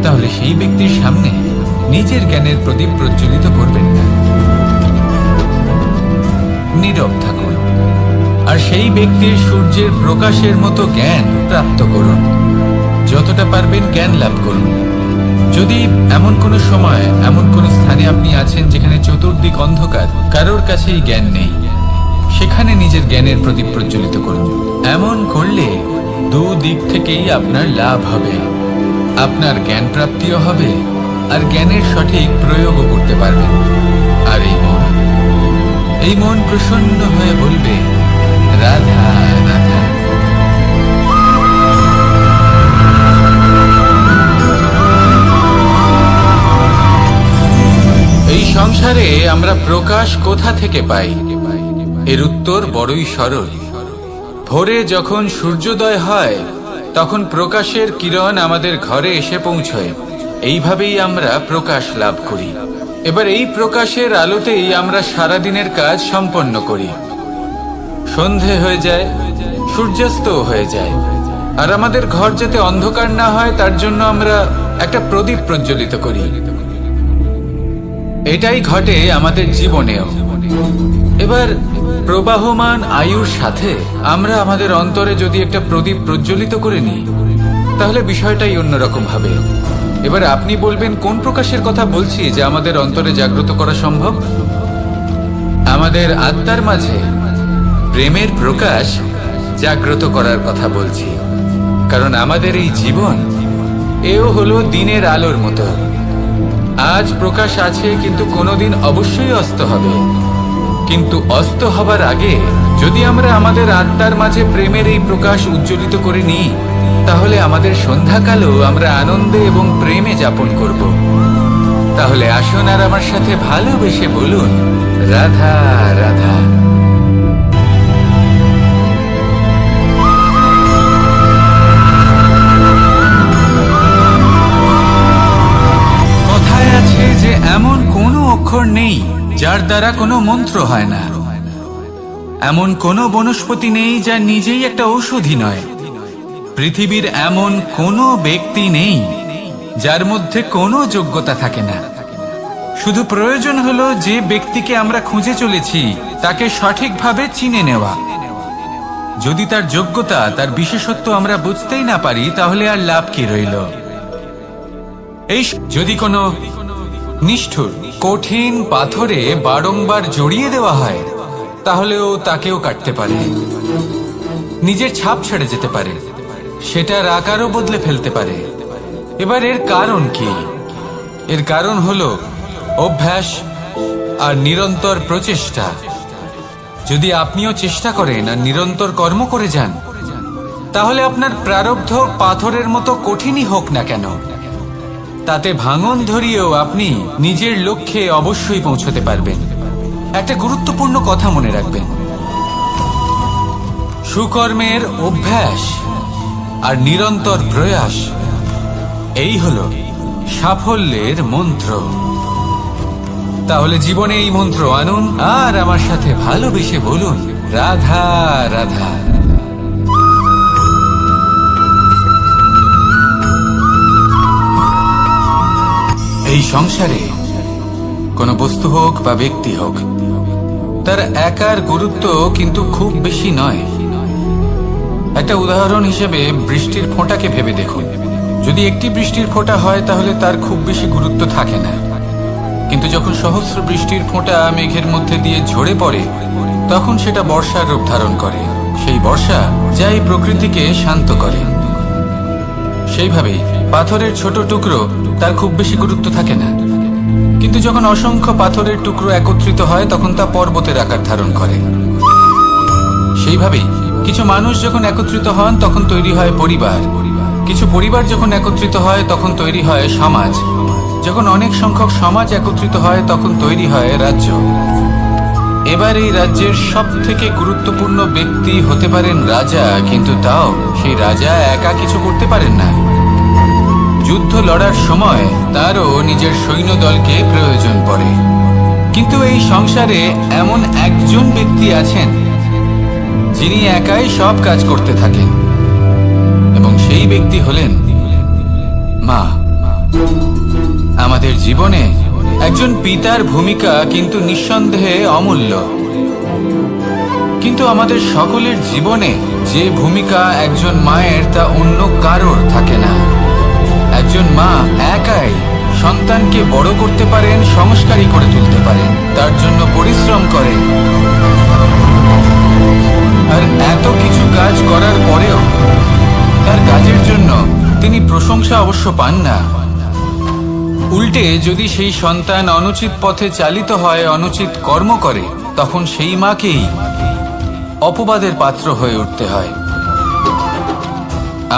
তাহলে সেই ব্যক্তির সামনে নিজের জ্ঞানের প্রদীপ প্রজ্বলিত করবেন না, নীরব থাকুন। আর সেই ব্যক্তির সূর্যের প্রকাশের মতো জ্ঞান প্রাপ্ত করুন। যতটা পারবেন জ্ঞান লাভ করুন। যদি এমন কোনো সময়, এমন কোনো স্থানে আপনি আছেন যেখানে চতুর্দিক অন্ধকার, কারোর কাছেই জ্ঞান নেই, সেখানে নিজের জ্ঞানের প্রদীপ প্রজ্বলিত করুন। এমন করলে দুদিক থেকেই আপনার লাভ হবে। আপনার জ্ঞান প্রাপ্তিও হবে, আর জ্ঞানের সঠিক প্রয়োগও করতে পারবেন। আর এই মন প্রসন্ন হয়ে বলবে, রাধা রাধা। এই সংসারে আমরা প্রকাশ কোথা থেকে পাই? এর উত্তর বড়ই সরল। ভোরে যখন সূর্যোদয় হয়, তখন প্রকাশের কিরণ আমাদের ঘরে এসে পৌঁছয়। এইভাবেই আমরা প্রকাশ লাভ করি। এবার এই প্রকাশের আলোতেই আমরা সারাদিনের কাজ সম্পন্ন করি। সন্ধে হয়ে যায়, সূর্যাস্ত হয়ে যায়। আর আমাদের ঘর যাতে অন্ধকার না হয়, তার জন্য আমরা একটা প্রদীপ প্রজ্বলিত করি। এটাই ঘটে আমাদের জীবনেও। এবার প্রবাহমান আয়ুর সাথে আমরা আমাদের অন্তরে যদি একটা প্রদীপ প্রজ্বলিত করে নিই, তাহলে বিষয়টাই অন্যরকম হবে। এবার আপনি বলবেন, কোন প্রকাশের কথা বলছি যে আমাদের অন্তরে জাগ্রত করা সম্ভব? আমাদের আত্মার মাঝে প্রেমের প্রকাশ জাগ্রত করার কথা বলছি। কারণ আমাদের এই জীবন, এও হলো দিনের আলোর মতো। আজ প্রকাশ আছে, কিন্তু কোনোদিন অবশ্যই অস্ত হবে। কিন্তু অস্ত হবার আগে যদি আমরা আমাদের আত্মার মাঝে প্রেমের এই প্রকাশ উজ্জ্বলিত করে নিই, তাহলে আমাদের সন্ধ্যাকালও আমরা আনন্দে এবং প্রেমে যাপন করব। তাহলে আসুন আর আমার সাথে ভালোবেসে বলুন, রাধা রাধা। কথায় আছে যে এমন কোনো অক্ষর নেই যার দ্বারা কোনো মন্ত্র হয় না। এমন কোনো বনস্পতি নেই যা নিজেই একটা ঔষধি নয়। পৃথিবীর এমন কোনো ব্যক্তি নেই যার মধ্যে কোনো যোগ্যতা থাকে না। শুধু প্রয়োজন হলো যে ব্যক্তিকে আমরা খুঁজে চলেছি তাকে সঠিকভাবে চিনে নেওয়া। যদি তার যোগ্যতা, তার বিশেষত্ব আমরা বুঝতেই না পারি, তাহলে আর লাভ কি রইল? এই যদি কোনো নিষ্ঠুর কঠিন পাথরে বারংবার জড়িয়ে দেওয়া হয়, তাহলেও তাকেও কাটতে পারে, নিজের ছাপ ছেড়ে যেতে পারে, সেটার আকারও বদলে ফেলতে পারে। এবার এর কারণ কি? এর কারণ হলো অভ্যাস আর নিরন্তর প্রচেষ্টা। যদি আপনিও চেষ্টা করেন আর নিরন্তর কর্ম করে যান, তাহলে আপনার প্রারব্ধ পাথরের মতো কঠিনই হোক না কেন, তাতে ভাঙন ধরিয়েও আপনি নিজের লক্ষ্যে অবশ্যই পৌঁছতে পারবেন। একটা গুরুত্বপূর্ণ কথা মনে রাখবেন, সুকর্মের অভ্যাস আর নিরন্তর প্রয়াস, এই হলো সাফল্যের মন্ত্র। তাহলে জীবনে এই মন্ত্র আনুন আর আমার সাথে ভালোবেসে বলুন, রাধা রাধা। এই সংসারে কোনো বস্তু হোক বা ব্যক্তি হোক, তার একার গুরুত্ব কিন্তু খুব বেশি নয়। একটা উদাহরণ হিসেবে বৃষ্টির ফোঁটাকে ভেবে দেখুন। যদি একটি বৃষ্টির ফোঁটা হয় তাহলে তার খুব বেশি গুরুত্ব থাকে না, কিন্তু যখন সহস্র বৃষ্টির ফোঁটা মেঘের মধ্যে দিয়ে ঝরে পড়ে, তখন সেটা বর্ষার রূপ ধারণ করে। সেই বর্ষা যা এই প্রকৃতিকে শান্ত করে। সেইভাবেই পাথরের ছোট টুকরো, তার খুব বেশি গুরুত্ব থাকে না, কিন্তু যখন অসংখ্য পাথরের টুকরো একত্রিত হয় তখন তা পর্বতের আকার ধারণ করে। সেইভাবেই কিছু মানুষ যখন একত্রিত হন তখন তৈরি হয় পরিবার, কিছু পরিবার যখন একত্রিত হয় তখন তৈরি হয় সমাজ, যখন অনেক সংখ্যক সমাজ একত্রিত হয় তখন তৈরি হয় রাজ্য। এবার এই রাজ্যের সব থেকে গুরুত্বপূর্ণ ব্যক্তি হতে পারেন রাজা, কিন্তু তাও সেই রাজা একা কিছু করতে পারেন না। যুদ্ধ লড়ার সময় তারও নিজের সৈন্যদলকে প্রয়োজন পড়ে। কিন্তু এই সংসারে এমন একজন ব্যক্তি আছেন যিনি একাই সব কাজ করতে থাকেন, এবং সেই ব্যক্তি হলেন মা। আমাদের জীবনে একজন পিতার ভূমিকা কিন্তু নিঃসন্দেহে অমূল্য, কিন্তু আমাদের সকলের জীবনে যে ভূমিকা একজন মায়ের তা অন্য কারোর থাকে না। একজন মা একাই সন্তানকে বড় করতে পারেন, সংস্কারী করে তুলতে পারেন, তার জন্য পরিশ্রম করেন। আর এত কিছু কাজ করার পরেও তার কাজের জন্য তিনি প্রশংসা অবশ্য পান না। উল্টে যদি সেই সন্তান অনুচিত পথে চালিত হয়, অনুচিত কর্ম করে, তখন সেই মাকেই অপবাদের পাত্র হয়ে উঠতে হয়।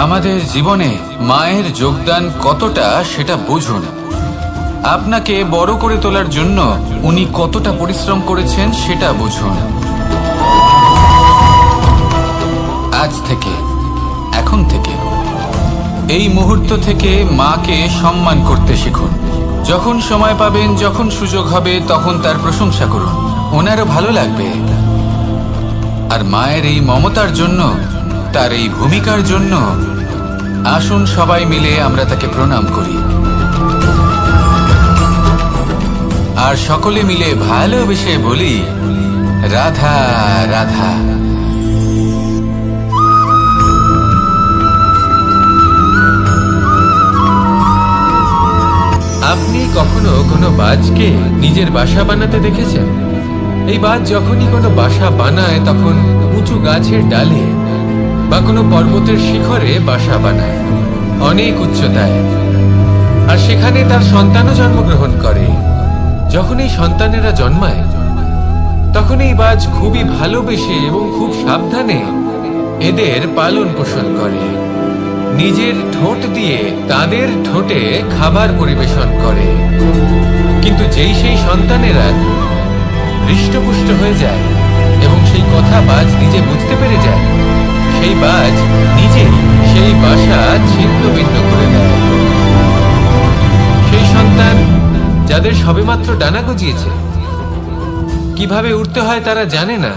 আমাদের জীবনে মায়ের যোগদান কতটা সেটা বুঝুন। আপনাকে বড় করে তোলার জন্য উনি কতটা পরিশ্রম করেছেন সেটা বুঝুন। আজ থেকে, এখন থেকে, এই মুহূর্ত থেকে মাকে সম্মান করতে শিখুন। যখন সময় পাবেন, যখন সুযোগ হবে, তখন তার প্রশংসা করুন, ওনারও ভালো লাগবে। আর মায়ের এই মমতার জন্য, তার এই ভূমিকার জন্য আসুন সবাই মিলে আমরা তাকে প্রণাম করি, আর সকলে মিলে ভালোবেসে বলি, রাধা রাধা। আপনি কখনো কোনো বাজকে নিজের বাসা বানাতে দেখেছেন? এই বাজ যখনই কোনো বাসা বানায় তখন উঁচু গাছের ডালে বা কোনো পর্বতের শিখরে বাসা বানায়, অনেক উচ্চতায়, আর সেখানে তার সন্তানও জন্মগ্রহণ করে। যখন এই সন্তানেরা জন্মায় তখন এই বাজ খুবই ভালোবেসে এবং খুব সাবধানে এদের পালন পোষণ করে। নিজের ঠোঁট দিয়ে তাদের ঠোঁটে খাবার পরিবেশন করে। কিন্তু যেই সেই সন্তানেরা হৃষ্টপুষ্ট হয়ে যায় এবং সেই কথা বাজ নিজে বুঝতে পেরে যায়, সেই বাজ নিজেই সেই বাসা ছিন্ন ভিন্ন করে দেয়। সেই সন্তান যাদের সবেমাত্র ডানা গজিয়েছে, কিভাবে উঠতে হয় তারা জানে না,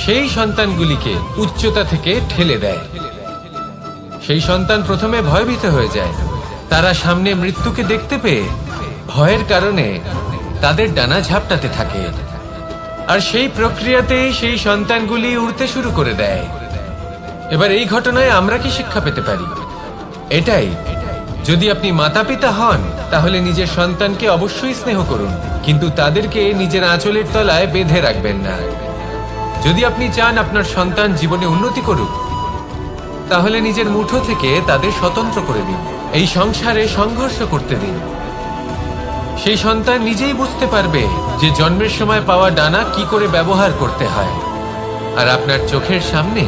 সেই সন্তানগুলিকে উচ্চতা থেকে ঠেলে দেয়। সেই সন্তান প্রথমে ভয়ভীত হয়ে যায়। তারা সামনে মৃত্যুকে দেখতে পেয়ে ভয়ের কারণে তাদের ডানা ঝাপটাতে থাকে, আর সেই প্রক্রিয়াতেই সেই সন্তানগুলি উড়তে শুরু করে দেয়। এবার এই ঘটনায় আমরা কি শিক্ষা পেতে পারি? এটাই, যদি আপনি মাতা পিতা হন তাহলে নিজের সন্তানকে অবশ্যই স্নেহ করুন, কিন্তু তাদেরকে নিজের আঁচলের তলায় বেঁধে রাখবেন না। যদি আপনি চান আপনার সন্তান জীবনে উন্নতি করুক, তাহলে নিজের মুঠো থেকে তাদের স্বতন্ত্র করে দিন। এই সংসারে সংঘর্ষ করতে দিন। সেই সন্তান নিজেই বুঝতে পারবে যে জন্মের সময় পাওয়া ডানা কি করে ব্যবহার করতে হয়। আর আপনার চোখের সামনে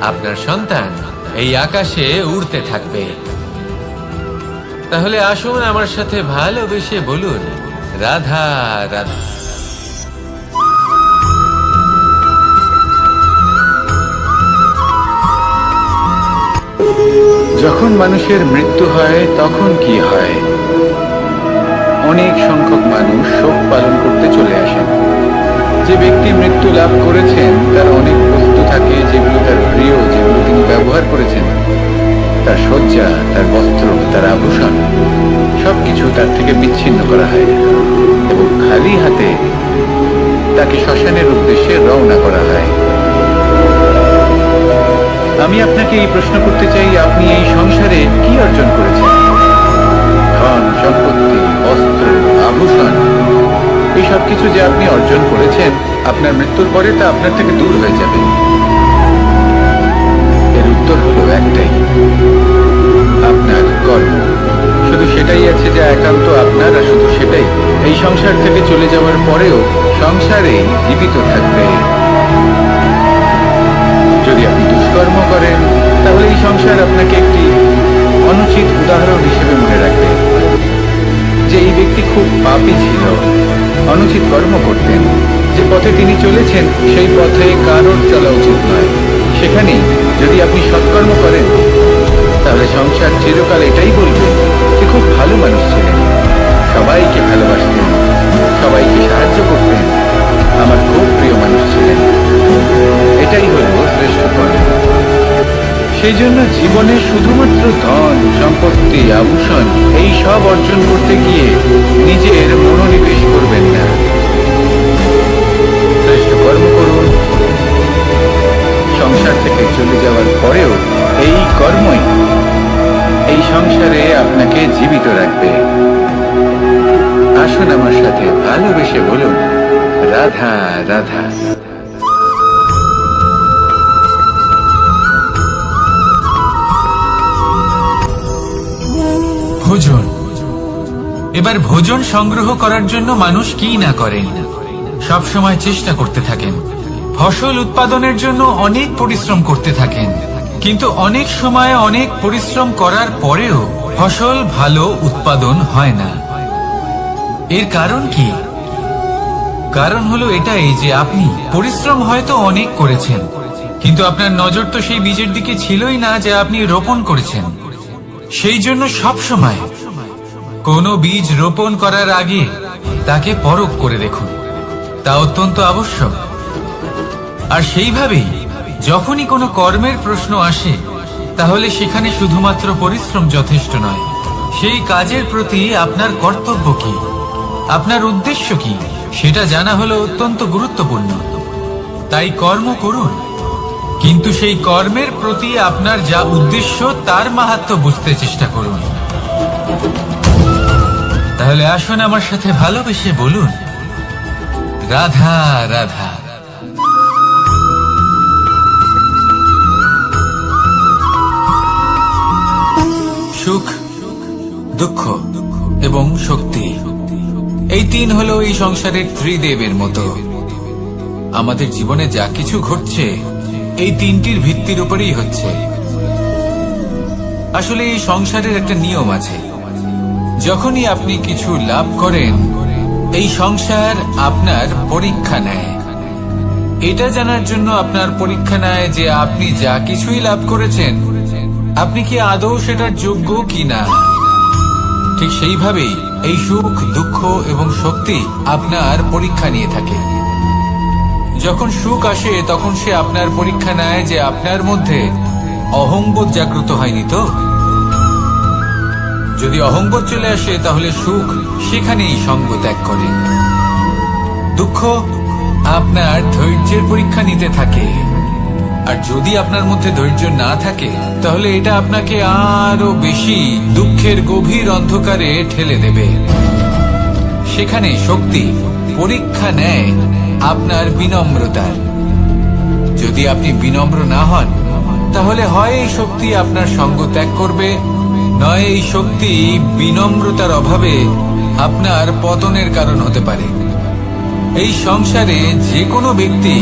আপনার সন্তান এই আকাশে উড়তে থাকবে। তাহলে আসুন আমার সাথে ভালোবেসে বলুন, রাধা রাধা। যখন মানুষের মৃত্যু হয় তখন কি হয়? অনেক সংখ্যক মানুষ শোক পালন করতে চলে আসেন। যে ব্যক্তি মৃত্যু লাভ করেছেন তার অনেক বস্তু থাকে যেগুলো তার প্রিয়, যেগুলো তিনি ব্যবহার করেছেন। তার শয্যা, তার বস্ত্র, তার আভূষণ সবকিছু তার থেকে বিচ্ছিন্ন করা হয় এবং খালি হাতে তাকে শ্মশানের উদ্দেশ্যে রওনা করা হয়। আমি আপনাকে এই প্রশ্ন করতে চাই, আপনি এই সংসারে কি অর্জন করেছেন? ধন, সম্পত্তি, বস্ত্র, আভূষণ, এই সব কিছু যে আপনি অর্জন করেছেন, আপনার মৃত্যুর পরে তা আপনার থেকে দূর হয়ে যাবে। এর উত্তর হলো একটাই, আপনার কর্ম। শুধু সেটাই আছে যা একান্ত আপনার, আর শুধু সেটাই এই সংসার থেকে চলে যাওয়ার পরেও সংসারেই জীবিত থাকবে। যদি আপনি দুষ্কর্ম করেন তাহলে এই সংসার আপনাকে একটি অনুচিত উদাহরণ হিসেবে মনে রাখবে যে এই ব্যক্তি খুব পাপী ছিল, অনুচিত কর্ম করতেন। যে পথে তিনি চলেছেন সেই পথে কারোর চলা উচিত নয়। সেখানেই যদি আপনি সৎকর্ম করেন তাহলে সংসার চিরকাল এটাই বলবে যে খুব ভালো মানুষ ছিলেন, সবাইকে ভালোবাসতেন, সবাইকে সাহায্য করতেন, আমার খুব প্রিয় মানুষ ছিলেন। এটাই হল শ্রেষ্ঠ কর্ম। সেই জন্য জীবনে শুধুমাত্র ধন, সম্পত্তি, আভূষণ এই সব অর্জন করতে গিয়ে নিজের মনোনিবেশ করবেন না। শ্রেষ্ঠ কর্ম করুন। সংসার থেকে চলে যাওয়ার পরেও এই কর্মই এই সংসারে আপনাকে জীবিত রাখবে। আসুন আমার সাথে ভালোবেসে বলুন, রাধা রাধা। ভোজন। এবার ভোজন সংগ্রহ করার জন্য মানুষ কি না করেন, সব সময় চেষ্টা করতে থাকেন। ফসল উৎপাদনের জন্য অনেক পরিশ্রম করতে থাকেন, কিন্তু অনেক সময় অনেক পরিশ্রম করার পরেও ফসল ভালো উৎপাদন হয় না। এর কারণ কি? কারণ হলো এটাই যে আপনি পরিশ্রম হয়তো অনেক করেছেন, কিন্তু আপনার নজর তো সেই বীজের দিকে ছিলই না যা আপনি রোপণ করেছেন। সেই জন্য সব সময় কোনো বীজ রোপণ করার আগে তাকে পরখ করে দেখুন, তা অত্যন্ত আবশ্যক। আর সেইভাবেই যখনই কোনো কর্মের প্রশ্ন আসে তাহলে সেখানে শুধুমাত্র পরিশ্রম যথেষ্ট নয়। সেই কাজের প্রতি আপনার কর্তব্য কি, আপনার উদ্দেশ্য কি, সেটা জানা হলো অত্যন্ত গুরুত্বপূর্ণ। তাই কর্ম করুন, কিন্তু সেই কর্মের প্রতি আপনার যা উদ্দেশ্য তার মাহাত্ম্য বুঝতে চেষ্টা করুন। তাহলে আসুন আমার সাথে ভালোবেসে বলুন, রাধা রাধা। সুখ, দুঃখ এবং শক্তি, এই তিন হলো এই সংসারের ত্রিদেবের মতো। আমাদের জীবনে যা কিছু ঘটছে এই তিনটির ভিত্তির উপরেই হচ্ছে। আসলে এই সংসারের একটা নিয়ম আছে, যখনই আপনি কিছু লাভ করেন এই সংসার আপনার পরীক্ষা নেয়। এটা জানার জন্য আপনার পরীক্ষা নেয় যে আপনি যা কিছুই লাভ করেছেন আপনি কি আদৌ সেটার যোগ্য কিনা। ঠিক সেইভাবেই এই সুখ, দুঃখ এবং শক্তি আপনার পরীক্ষা নিয়ে থাকে। যখন সুখ আসে তখন সে আপনার পরীক্ষা নেয় যে আপনার মধ্যে অহংবোধ জাগ্রত হয়নি তো। যদি অহংবোধ চলে আসে তাহলে সুখ সেখানেই সঙ্গ ত্যাগ করে। দুঃখ আপনার ধৈর্যের পরীক্ষা নিতে থাকে, আর যদি আপনার মধ্যে ধৈর্য না থাকে তাহলে এটা আপনাকে আরো বেশি দুঃখের গভীর অন্ধকারে ঠেলে দেবে। সেখানে শক্তি পরীক্ষা নেয় আপনার বিনম্রতার। যদি আপনি বিনম্র না হন তাহলে হয় এই শক্তি আপনার সঙ্গ ত্যাগ করবে, নয় এই শক্তি বিনম্রতার অভাবে আপনার পতনের কারণ হতে পারে। এই সংসারে যে কোনো ব্যক্তি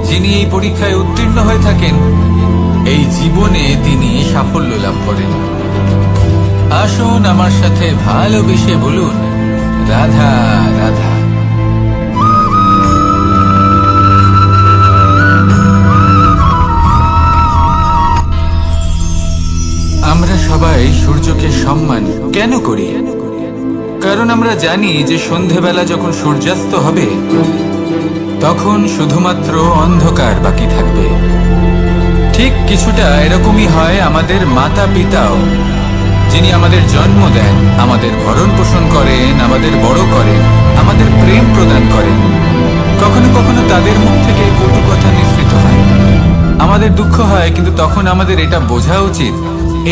যিনি এই পরীক্ষায় উত্তীর্ণ হয়ে থাকেন, এই জীবনে তিনি সাফল্য লাভ করেন। আসুন আমার সাথে ভালোবেসে বলুন, রাধা রাধা। আমরা সবাই সূর্যকে সম্মান কেন করি? কারণ আমরা জানি যে সন্ধেবেলা যখন সূর্যাস্ত হবে তখন শুধুমাত্র অন্ধকার বাকি থাকবে। ঠিক কিছুটা এরকমই হয় আমাদের মাতা পিতাও, যিনি আমাদের জন্ম দেন, আমাদের ভরণ পোষণ করেন, আমাদের বড় করেন, আমাদের প্রেম প্রদান করেন। কখনো কখনো তাদের মুখ থেকে কটু কথা নিঃসৃত হয়, আমাদের দুঃখ হয়, কিন্তু তখন আমাদের এটা বোঝা উচিত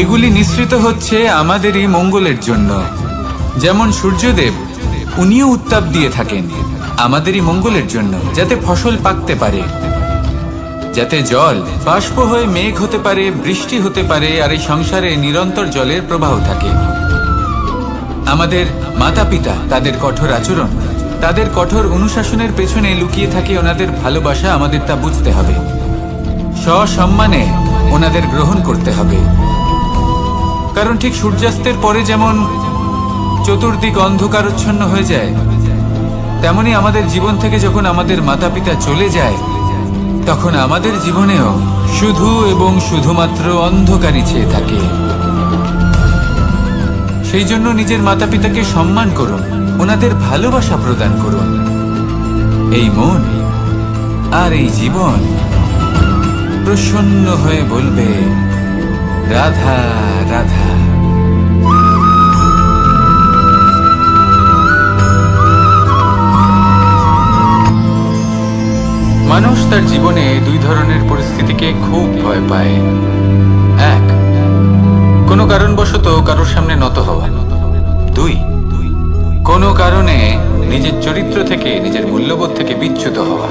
এগুলি নিঃসৃত হচ্ছে আমাদেরই মঙ্গলের জন্য। যেমন সূর্যদেব, উনিও উত্তাপ দিয়ে থাকেন আমাদেরই মঙ্গলের জন্য, যাতে ফসল পাকতে পারে, যাতে জল বাষ্প হয়ে মেঘ হতে পারে, বৃষ্টি হতে পারে, আর এই সংসারে নিরন্তর জলের প্রবাহ থাকে। আমাদের মাতা পিতা, তাদের কঠোর আচরণ, তাদের কঠোর অনুশাসনের পেছনে লুকিয়ে থাকে ওনাদের ভালোবাসা। আমাদের তা বুঝতে হবে, সসম্মানে ওনাদের গ্রহণ করতে হবে। কারণ ঠিক সূর্যাস্তের পরে যেমন চতুর্দিক অন্ধকারচ্ছন্ন হয়ে যায়, তেমনি আমাদের জীবন থেকে যখন আমাদের মাতা পিতা চলে যায় তখন আমাদের জীবনেও শুধু এবং শুধুমাত্র অন্ধকারই ছেয়ে থাকে। সেই জন্য নিজের মাতা পিতাকে সম্মান করুন, ওনাদের ভালোবাসা প্রদান করুন। এই মন আর এই জীবন প্রসন্ন হয়ে বলবে, রাধা রাধা। মানুষ তার জীবনে দুই ধরনের পরিস্থিতিকে খুব ভয় পায়। এক, কোনো কারণবশত কারোর সামনে নত হওয়া। দুই, কোনো কারণে নিজের চরিত্র থেকে, নিজের মূল্যবোধ থেকে বিচ্যুত হওয়া।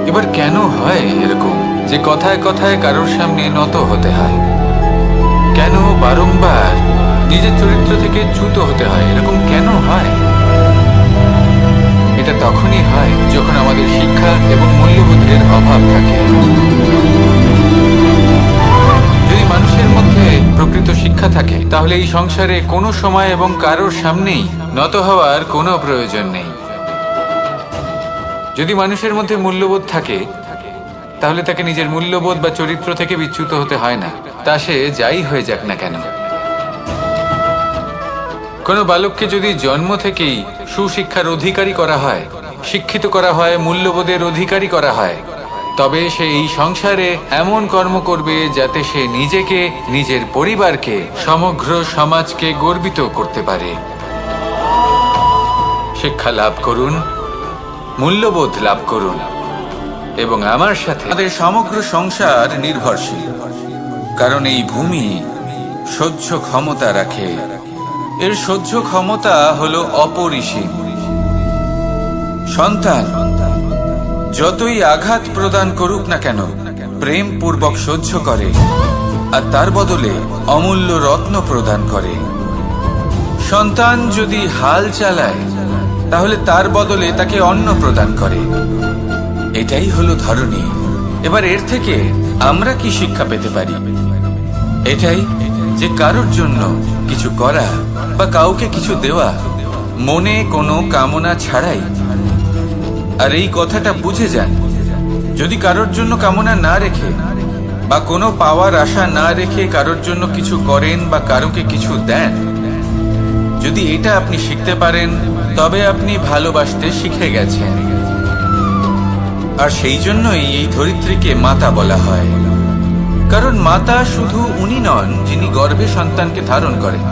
এবার কেন হয় এরকম যে কথায় কথায় কারোর সামনে নত হতে হয়? কেন বারংবার নিজের চরিত্র থেকে চ্যুত হতে হয়? এরকম কেন হয়? এটা তখনই হয় যখন আমাদের শিক্ষা এবং মূল্যবোধের অভাব থাকে। যদি মানুষের মধ্যে প্রকৃত শিক্ষা থাকে তাহলে এই সংসারে কোনো সময় এবং কারোর সামনেই নত হওয়ার কোনো প্রয়োজন নেই। যদি মানুষের মধ্যে মূল্যবোধ থাকে তাহলে তাকে নিজের মূল্যবোধ বা চরিত্র থেকে বিচ্যুত হতে হয় না, তা সে যাই হয়ে যাক না কেন। কোনো বালককে যদি জন্ম থেকেই সুশিক্ষার অধিকারী করা হয়, শিক্ষিত করা হয়, মূল্যবোধের অধিকারী করা হয়, তবে সে এই সংসারে এমন কর্ম করবে যাতে সে নিজেকে, নিজের পরিবারকে, সমগ্র সমাজকে গর্বিত করতে পারে। শিক্ষা লাভ করুন, মূল্যবোধ লাভ করুন, এবং আমার সাথে আমাদের সমগ্র সংসার নির্ভরশীল। কারণ এই ভূমি সহ্য ক্ষমতা রাখে, এর সহ্য ক্ষমতা হলো অপরিসীম। সন্তান যতই আঘাত প্রদান করুক না কেন, প্রেম পূর্বক সহ্য করে, আর তার বদলে অমূল্য রত্ন প্রদান করে। সন্তান যদি হাল চালায় তাহলে তার বদলে তাকে অন্ন প্রদান করে। এটাই হলো ধরনী। এবার এর থেকে আমরা কি শিক্ষা পেতে পারি? এটাই যে কারোর জন্য কিছু করা বা কাউকে কিছু দেওয়া মনে কোনো কামনা ছাড়াই। আর এই কথাটা বুঝে যান, যদি কারোর জন্য কামনা না রেখে বা কোনো পাওয়ার আশা না রেখে কারোর জন্য কিছু করেন বা কারোকে কিছু দেন, যদি এটা আপনি শিখতে পারেন তবে আপনি ভালোবাসতে শিখে গেছেন। আর সেই জন্যই এই ধরিত্রীকে মাতা বলা হয়। কারণ মাতা শুধু উনি নন যিনি গর্ভে সন্তানকে ধারণ করেন,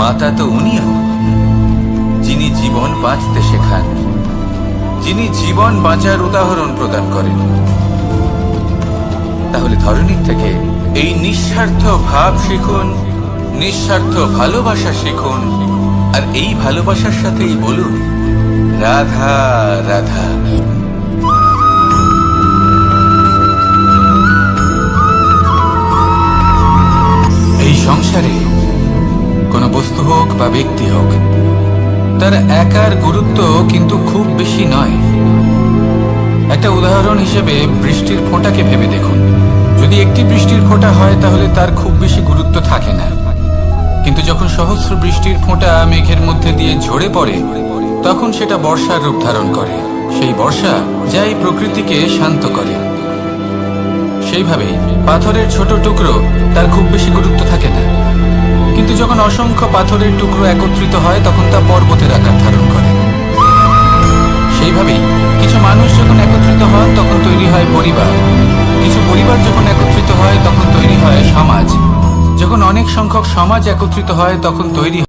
মাতা তো উনিও যিনি জীবন বাঁচতে শেখান, যিনি জীবন বাঁচার উদাহরণ প্রদান করেন। তাহলে ধরনীর থেকে এই নিঃস্বার্থ ভাব শিখুন, নিঃস্বার্থ ভালোবাসা শিখুন, আর এই ভালোবাসার সাথেই বলুন, রাধা রাধা। এই সংসারে কোনো বস্তু হোক বা ব্যক্তি হোক, তার একার গুরুত্ব কিন্তু খুব বেশি নয়। একটা উদাহরণ হিসেবে বৃষ্টির ফোঁটাকে ভেবে দেখুন। যদি একটি বৃষ্টির ফোঁটা হয় তাহলে তার খুব বেশি গুরুত্ব থাকে না, কিন্তু যখন সহস্র বৃষ্টির ফোঁটা মেঘের মধ্যে দিয়ে ঝরে পড়ে, তখন সেটা বর্ষার রূপ ধারণ করে। সেই বর্ষা যা এই প্রকৃতিকে শান্ত করে। সেইভাবেই পাথরের ছোট টুকরো, তার খুব বেশি গুরুত্ব থাকে না, কিন্তু যখন অসংখ্য পাথরের টুকরো একত্রিত হয় তখন তা পর্বতের আকার ধারণ করে। সেইভাবেই কিছু মানুষ যখন একত্রিত হন তখন তৈরি হয় পরিবার, কিছু পরিবার যখন একত্রিত হয় তখন তৈরি হয় সমাজ, যখন অনেক সংখ্যক সমাজ একত্রিত হয় তখন তৈরি